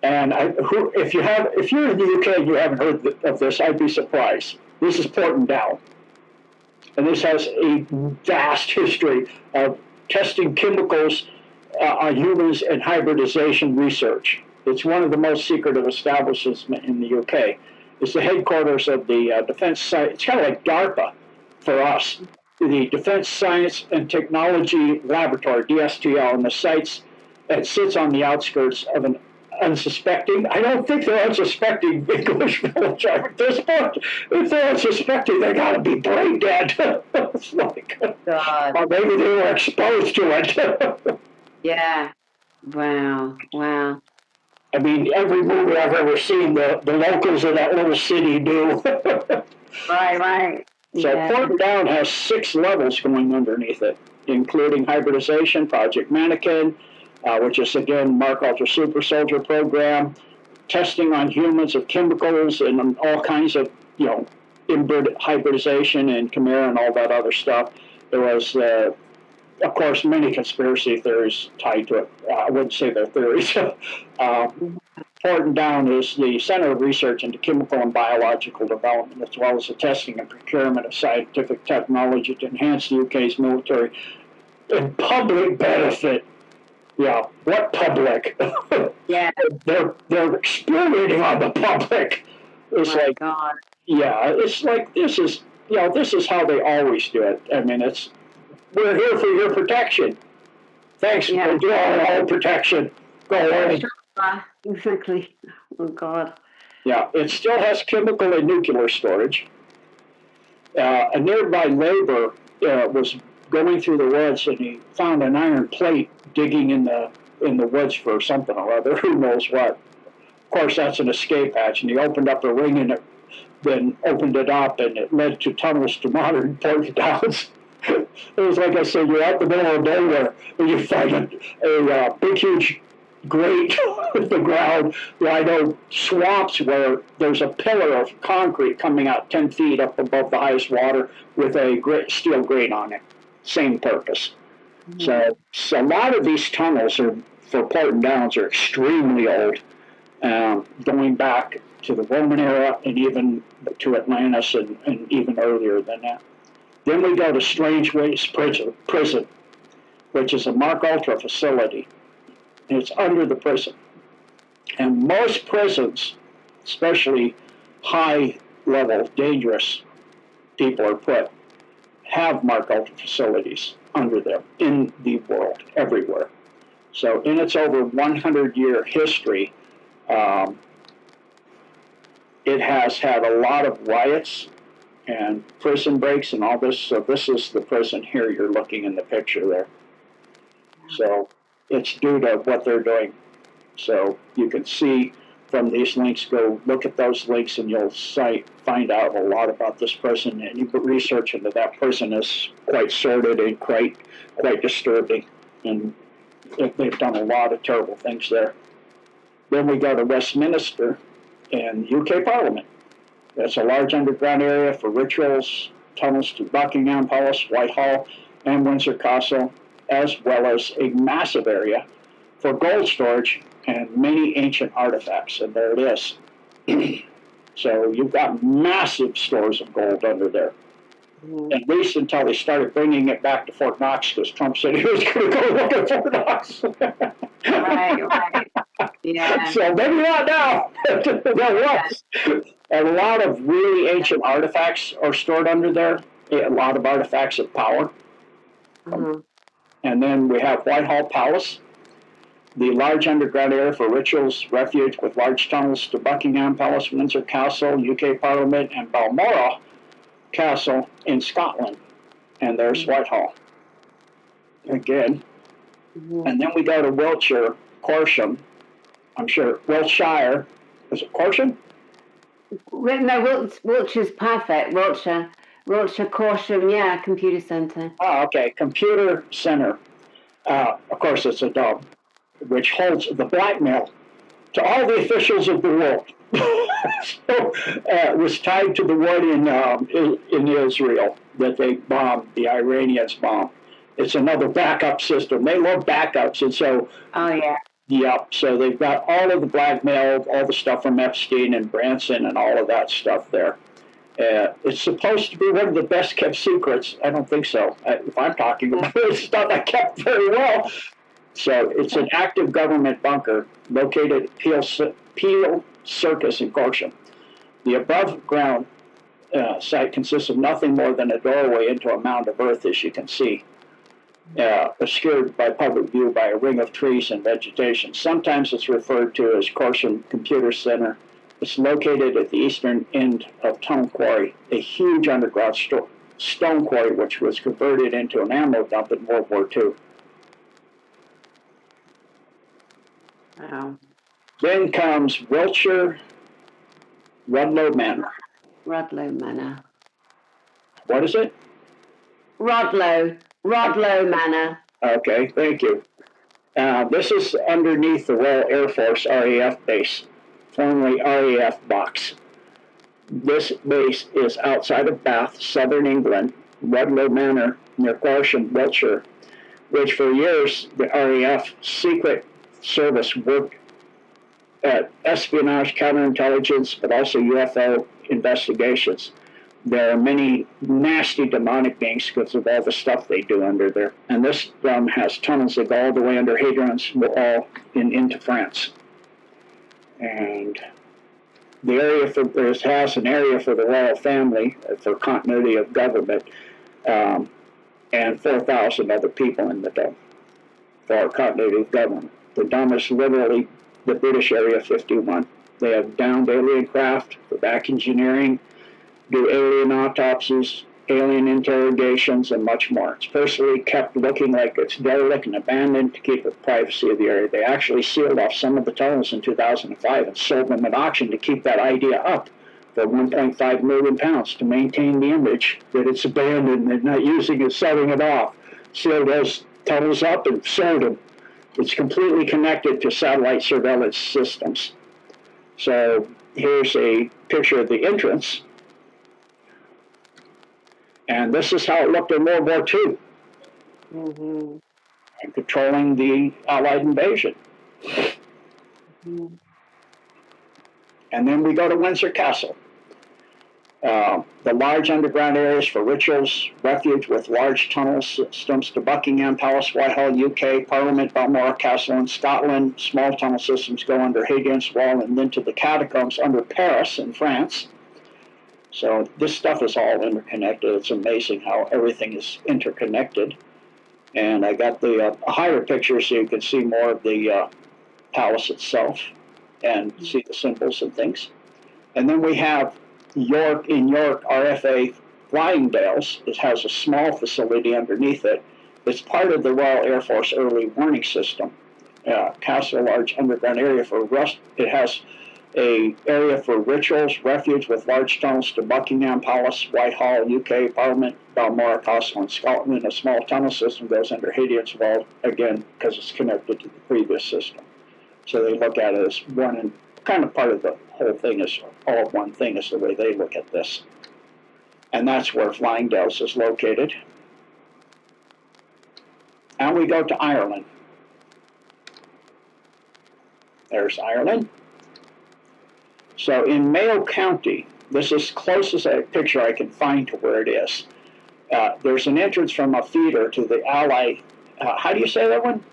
And if you're in the UK and you haven't heard of this, I'd be surprised. This is Porton Down. And this has a vast history of testing chemicals on humans and hybridization research. It's one of the most secretive establishments in the UK. It's the headquarters of the Defense Science. It's kind of like DARPA for us, the Defense Science and Technology Laboratory, DSTL, and it sits on the outskirts of an unsuspecting. I don't think they're unsuspecting English military at this point. If they're unsuspecting, they got to be brain dead. It's like, or maybe they were exposed to it. Yeah. Wow. I mean, every movie I've ever seen, the locals of that little city do. Right. So Porton Down has 6 levels going underneath it, including hybridization, Project Mannequin, which is again Mark Ultra Super Soldier program, testing on humans of chemicals and all kinds of, inbred hybridization and Chimera and all that other stuff. There was, of course, many conspiracy theories tied to it. I wouldn't say they're theories. Porton Down is the center of research into chemical and biological development, as well as the testing and procurement of scientific technology to enhance the UK's military and public benefit. Yeah, what public? Yeah. They're experimenting on the public. It's My like, God. yeah, it's like this is how they always do it. I mean, we're here for your protection. Thanks for all protection. Go away. Exactly. Oh God. Yeah, it still has chemical and nuclear storage. A nearby neighbor was going through the woods and he found an iron plate digging in the woods for something or other. Who knows what? Of course, that's an escape hatch, and he opened up a ring and then opened it up, and it led to tunnels to modern Porton Downs. It was like I said, you're out in the middle of nowhere and you find a big, huge grate in the ground. I know swamps where there's a pillar of concrete coming out 10 feet up above the highest water with a steel grate on it. Same purpose. Mm-hmm. So a lot of these tunnels for Porton Downs are extremely old, going back to the Roman era and even to Atlantis and even earlier than that. Then we go to Strange Ways Prison, which is a Mark Ultra facility. And it's under the prison. And most prisons, especially high-level, dangerous people are put, have Mark Ultra facilities under them in the world, everywhere. So in its over 100-year history, it has had a lot of riots and prison breaks and all this. So this is the prison here you're looking in the picture there. So it's due to what they're doing. So you can see from these links, go look at those links and you'll find out a lot about this prison. And you put research into that prison is quite sordid and quite disturbing. And they've done a lot of terrible things there. Then we go to Westminster and UK Parliament. That's a large underground area for rituals, tunnels to Buckingham Palace, Whitehall, and Windsor Castle, as well as a massive area for gold storage and many ancient artifacts. And there it is. So you've got massive stores of gold under there. At least until they started bringing it back to Fort Knox, because Trump said he was going to go look at Fort Knox. Right. Yeah. So maybe not now. There was. A lot of really ancient artifacts are stored under there. A lot of artifacts of power. Mm-hmm. And then we have Whitehall Palace, the large underground area for rituals, refuge with large tunnels to Buckingham Palace, Windsor Castle, UK Parliament, and Balmoral Castle in Scotland. And there's Whitehall again. Mm-hmm. And then we go to Wiltshire, Corsham. I'm sure Wiltshire. Is it Corsham? No, Wiltshire's perfect. Wiltshire, Corsham, yeah, computer centre. Oh, okay, computer center. Of course, it's a dub, which holds the blackmail to all the officials of the world. So it was tied to the war in Israel that they bombed, the Iranians bombed. It's another backup system. They love backups, and so. Oh yeah. Yep. So they've got all of the blackmail, all the stuff from Epstein and Branson and all of that stuff there. It's supposed to be one of the best kept secrets. I don't think so. If I'm talking about it, it's not kept very well. So it's an active government bunker located at Peel Circus in Corsham. The above ground site consists of nothing more than a doorway into a mound of earth, as you can see. Obscured by public view by a ring of trees and vegetation. Sometimes it's referred to as Corsham Computer Center. It's located at the eastern end of Tunnel Quarry, a huge underground stone quarry which was converted into an ammo dump in World War II. Wow. Then comes Wiltshire Rudlow Manor. Rudlow Manor. What is it? Rudlow Manor. Okay, thank you. This is underneath the Royal Air Force RAF base, formerly RAF Box. This base is outside of Bath, southern England, Rudlow Manor, near Corsham, Wiltshire, which for years the RAF Secret Service worked at espionage, counterintelligence, but also UFO investigations. There are many nasty demonic beings because of all the stuff they do under there. And this has tunnels that go all the way under Hadrian's Wall into France. And the area for this has an area for the royal family for continuity of government, and 4,000 other people in the dome for continuity of government. The dome is literally the British Area 51. They have downed alien craft for back engineering, do alien autopsies, alien interrogations, and much more. It's personally kept looking like it's derelict and abandoned to keep the privacy of the area. They actually sealed off some of the tunnels in 2005 and sold them at auction to keep that idea up for 1.5 million pounds to maintain the image that it's abandoned and not using it, selling it off. Sealed those tunnels up and sold them. It's completely connected to satellite surveillance systems. So here's a picture of the entrance. And this is how it looked in World War II, and controlling the Allied invasion. And then we go to Windsor Castle. The large underground areas for rituals, refuge with large tunnel systems to Buckingham Palace, Whitehall, UK, Parliament, Balmoral Castle in Scotland. Small tunnel systems go under Hadrian's Wall and then to the catacombs under Paris in France. So this stuff is all interconnected. It's amazing how everything is interconnected. And I got the higher picture so you can see more of the palace itself and see the symbols and things. And then we have York, RFA Flyingdales. It has a small facility underneath it. It's part of the Royal Air Force early warning system. Castle, large underground area for rust. It has a area for rituals, refuge with large tunnels to Buckingham Palace, Whitehall, UK, Parliament, Balmoral Castle in Scotland. A small tunnel system goes under Hadrian's Wall, again, because it's connected to the previous system. So they look at it as one, and kind of part of the whole thing is all one thing is the way they look at this. And that's where Flyingdales is located. And we go to Ireland. There's Ireland. So in Mayo County, this is closest a picture I can find to where it is. There's an entrance from a feeder to the Ally. How do you say that one?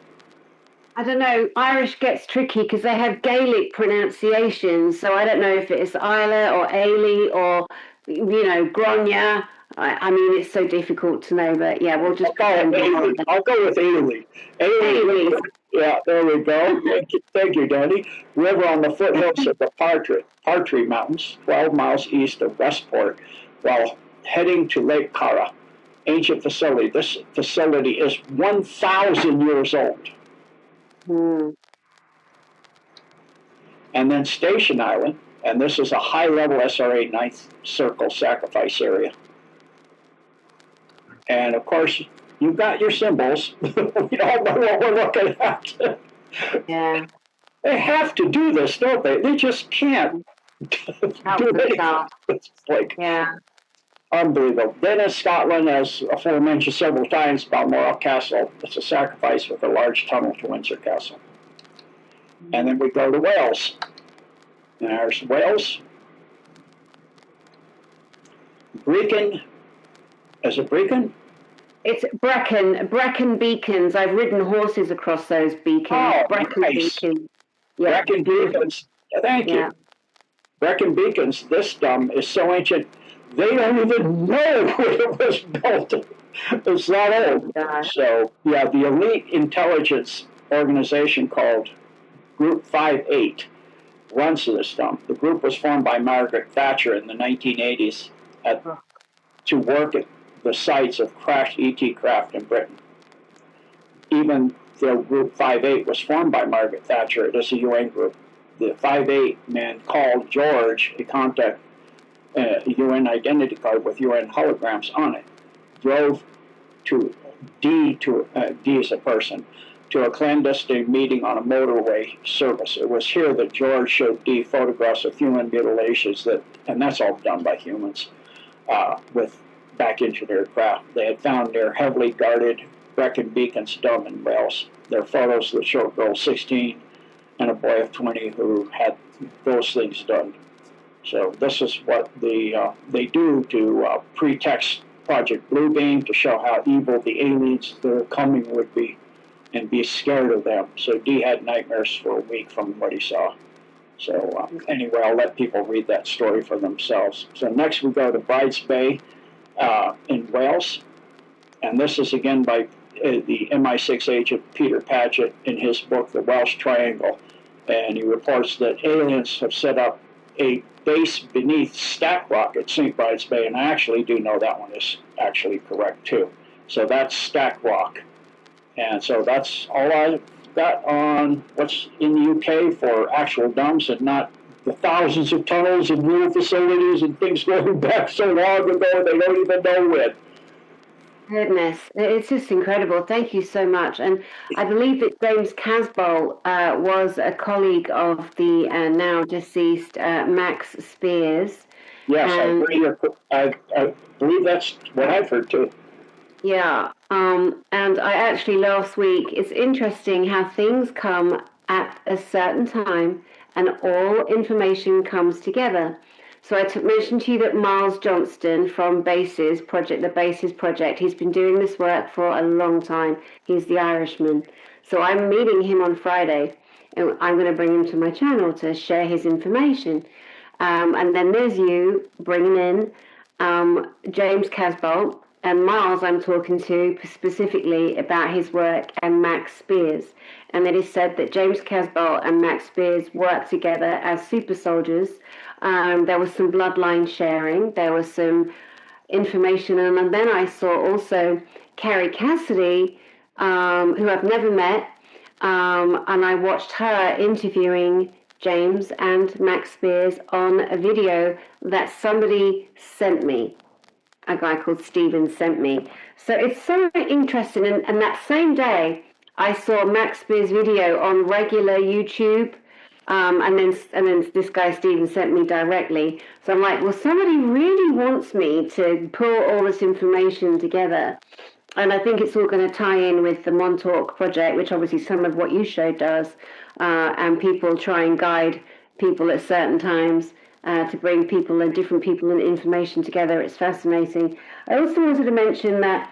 I don't know. Irish gets tricky because they have Gaelic pronunciations. So I don't know if it's Isla or Ailey or, Gronya. I mean, it's so difficult to know, but yeah, we'll just I'll go with Ailey. Ailey. Yeah, there we go. Thank you, Dani. River on the foothills of the Partry Mountains, 12 miles east of Westport, while heading to Lake Cara. Ancient facility. This facility is 1,000 years old. And then Station Island, and this is a high-level SRA 9th Circle sacrifice area. And of course, you've got your symbols. We all know what we're looking at. Yeah. They have to do this, don't they? They just can't do it. It's like unbelievable. Then in Scotland, as aforementioned several times, Balmoral Castle. It's a sacrifice with a large tunnel to Windsor Castle. And then we go to Wales. There's Wales. Brecon. Is it Brecon? It's Brecon beacons. I've ridden horses across those beacons. Oh, Brecon nice. beacons. Yeah. Brecon beacons. Thank you. Brecon beacons. This is so ancient. They don't even know when it was built. It's that old. So yeah, the elite intelligence organization called Group 58 runs this dump. The group was formed by Margaret Thatcher in the 1980s to work at the sites of crashed ET craft in Britain. Even though Group 58 was formed by Margaret Thatcher, it is a UN group. the 5'8" man called George, a contact UN identity card with UN holograms on it, drove to D is a person, to a clandestine meeting on a motorway service. It was here that George showed D photographs of human mutilations and that's all done by humans with back engineered craft. They had found near heavily guarded Brecon Beacons dome in Wales. There are photos of the short girl 16 and a boy of 20 who had those things done. So this is what they do to pretext Project Bluebeam, to show how evil the aliens that are coming would be and be scared of them. So D had nightmares for a week from what he saw. So anyway, I'll let people read that story for themselves. So next we go to Brides Bay in Wales. And this is again by the MI6 agent Peter Paget in his book, The Welsh Triangle. And he reports that aliens have set up a base beneath Stack Rock at St. Bride's Bay, and I actually do know that one is actually correct too. So that's Stack Rock. And so that's all I've got on what's in the UK for actual dumps, and not the thousands of tunnels and new facilities and things going back so long ago they don't even know when. Goodness, it's just incredible. Thank you so much. And I believe that James Casbolt was a colleague of the now deceased Max Spears. Yes, I believe that's what I've heard too. Yeah, and I actually last week, it's interesting how things come at a certain time and all information comes together. So I mentioned to you that Miles Johnston from the Bases Project, he's been doing this work for a long time. He's the Irishman. So I'm meeting him on Friday, and I'm going to bring him to my channel to share his information. And then there's you bringing in James Casbolt, and Miles I'm talking to specifically about his work, and Max Spears. And it is said that James Casbolt and Max Spears worked together as super soldiers. There was some bloodline sharing. There was some information. And then I saw also Kerry Cassidy, who I've never met. And I watched her interviewing James and Max Spears on a video that somebody sent me. A guy called Steven sent me. So it's so interesting. And that same day, I saw Max Spears' video on regular YouTube. And then this guy Steven sent me directly. So I'm like, well, somebody really wants me to pull all this information together. And I think it's all going to tie in with the Montauk project, which obviously some of what you showed does. And people try and guide people at certain times to bring people and different people and information together. It's fascinating. I also wanted to mention that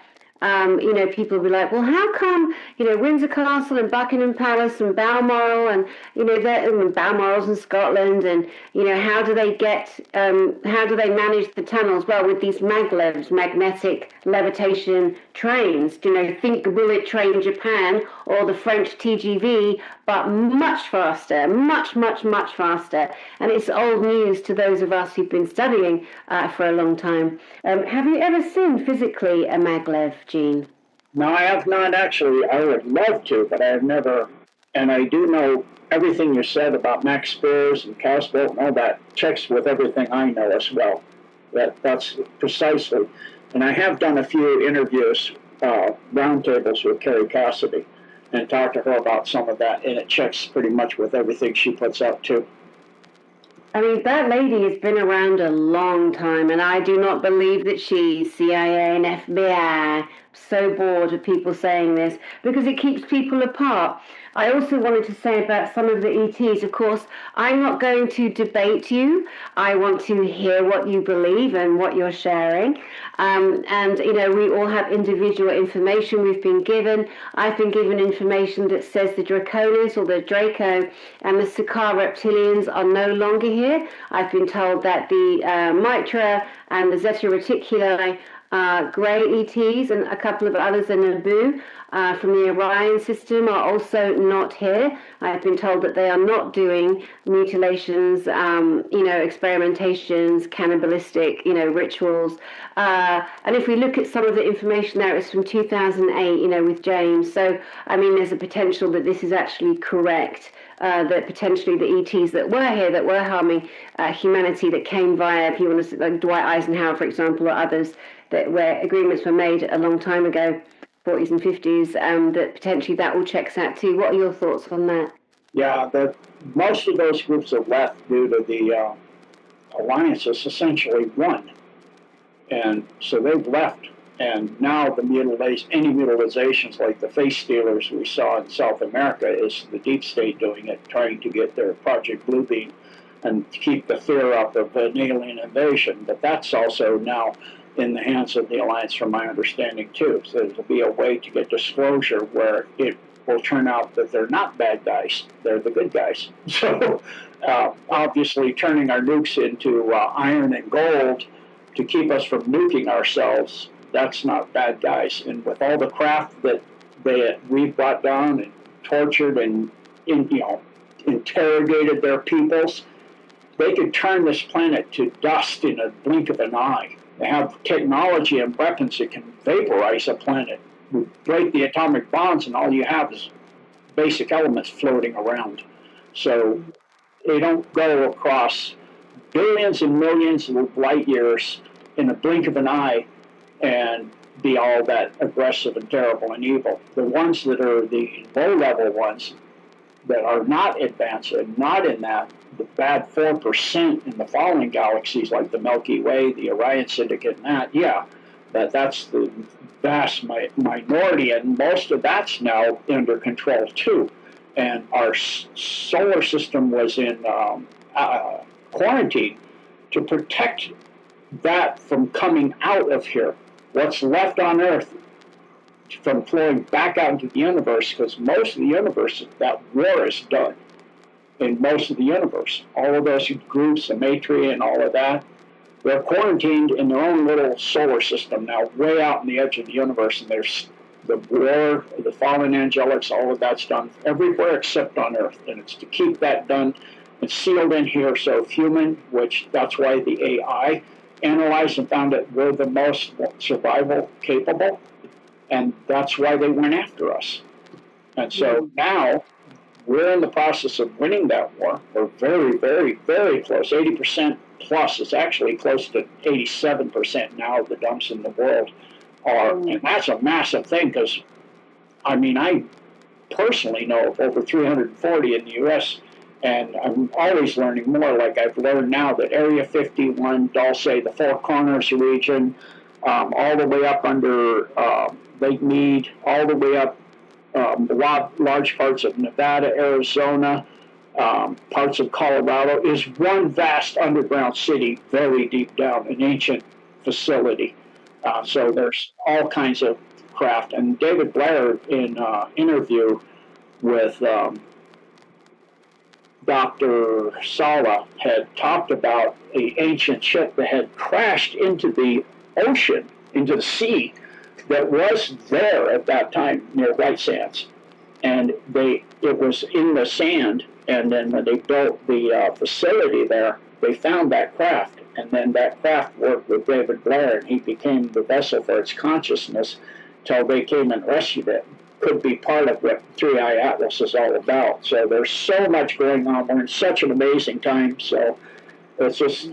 people will be like, well, how come, Windsor Castle and Buckingham Palace and Balmoral and, Balmoral's in Scotland and, how do they manage the tunnels? Well, with these maglevs, magnetic levitation trains, think the bullet train Japan or the French TGV, but much faster, much, much, much faster. And it's old news to those of us who've been studying for a long time. Have you ever seen physically a maglev, Gene? No, I have not actually. I would love to, but I have never. And I do know everything you said about Max Spears and Casbolt and all that checks with everything I know as well. That's precisely. And I have done a few interviews, roundtables with Kerry Cassidy, and talked to her about some of that, and it checks pretty much with everything she puts out too. I mean, that lady has been around a long time, and I do not believe that she's CIA and FBI. So bored of people saying this because it keeps people apart. I also wanted to say about some of the ETs, of course, I'm not going to debate you. I want to hear what you believe and what you're sharing. We all have individual information we've been given. I've been given information that says the Draconis or the Draco and the Sakaar reptilians are no longer here. I've been told that the Mitra and the Zeta Reticuli Grey ETs and a couple of others in Naboo from the Orion system are also not here. I've been told that they are not doing mutilations, experimentations, cannibalistic, rituals. And if we look at some of the information there, it's from 2008, with James. So, I mean, there's a potential that this is actually correct. That potentially the ETs that were here, that were harming humanity, that came via, if you want to, like Dwight Eisenhower, for example, or others, that where agreements were made a long time ago, 40s and 50s, that potentially that all checks out too. What are your thoughts on that? Yeah, most of those groups have left due to the alliances essentially won. And so they've left. And now any mutilations like the face stealers we saw in South America is the deep state doing it, trying to get their Project Bluebeam and keep the fear up of an alien invasion. But that's also now in the hands of the Alliance, from my understanding, too. So there'll be a way to get disclosure where it will turn out that they're not bad guys, they're the good guys. So obviously turning our nukes into iron and gold to keep us from nuking ourselves, that's not bad guys. And with all the craft that we've brought down and tortured and interrogated their peoples, they could turn this planet to dust in a blink of an eye. They have technology and weapons that can vaporize a planet. You break the atomic bonds, and all you have is basic elements floating around. So they don't go across billions and millions of light years in a blink of an eye and be all that aggressive and terrible and evil. The ones that are the low-level ones that are not advanced and not in that, the bad 4% in the following galaxies like the Milky Way, the Orion Syndicate, and that's the vast minority, and most of that's now under control too. And our solar system was in quarantine to protect that from coming out of here. What's left on Earth from flowing back out into the universe, because most of the universe, that war is done in most of the universe. All of those groups, the Maitri and all of that, they're quarantined in their own little solar system now, way out on the edge of the universe, and there's the war, the fallen angelics, all of that's done everywhere except on Earth, and it's to keep that done and sealed in here. So human, which that's why the AI analyzed and found that we're the most survival capable, and that's why they went after us. And so now we're in the process of winning that war. We're very, very, very close. 80% plus is actually close to 87% now of the dumps in the world are, and that's a massive thing, because I mean, I personally know of over 340 in the U.S., and I'm always learning more. Like I've learned now that Area 51, Dulce, the Four Corners region, all the way up under Lake Mead, all the way up large parts of Nevada, Arizona, parts of Colorado, is one vast underground city, very deep down, an ancient facility. So there's all kinds of craft. And David Blair, in interview with Dr. Sala, had talked about the ancient ship that had crashed into the ocean, into the sea, that was there at that time near White Sands. And it was in the sand, and then when they built the facility there, they found that craft. And then that craft worked with David Blair, and he became the vessel for its consciousness till they came and rescued it. Could be part of what Three Eye Atlas is all about. So there's so much going on. We're in such an amazing time. So it's just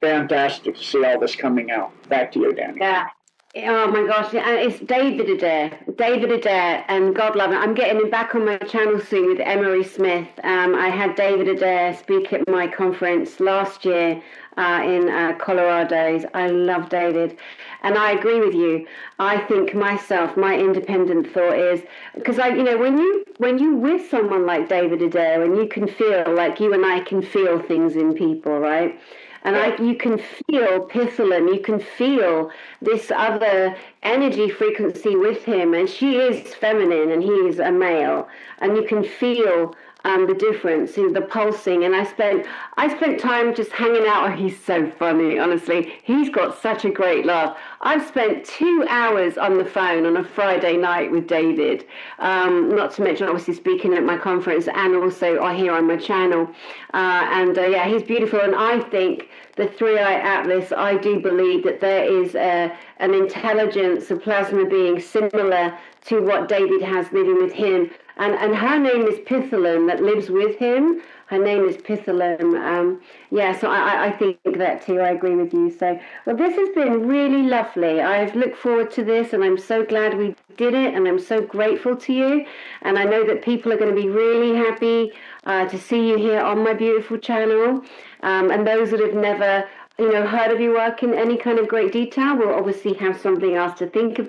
fantastic to see all this coming out. Back to you, Dani. Yeah. Oh my gosh, it's David Adair, and God love him. I'm getting him back on my channel soon with Emery Smith. I had David Adair speak at my conference last year in Colorado. I love David, and I agree with you. I think myself, my independent thought is, because when you with someone like David Adair, and you can feel like you and I can feel things in people, right? And you can feel Pithalam, you can feel this other energy frequency with him, and she is feminine and he is a male, and you can feel the difference in the pulsing. And I spent time just hanging out. Oh, he's so funny, honestly. He's got such a great laugh. I've spent 2 hours on the phone on a Friday night with David, not to mention obviously speaking at my conference and also here on my channel. Yeah, he's beautiful. And I think the Three-Eye Atlas, I do believe that there is an intelligence, a plasma being similar to what David has living with him. And her name is Pithalum, that lives with him. Her name is Pithalum. Yeah, so I think that too. I agree with you. So, well, this has been really lovely. I've looked forward to this, and I'm so glad we did it, and I'm so grateful to you. And I know that people are going to be really happy to see you here on my beautiful channel. And those that have never, heard of your work in any kind of great detail will obviously have something else to think about.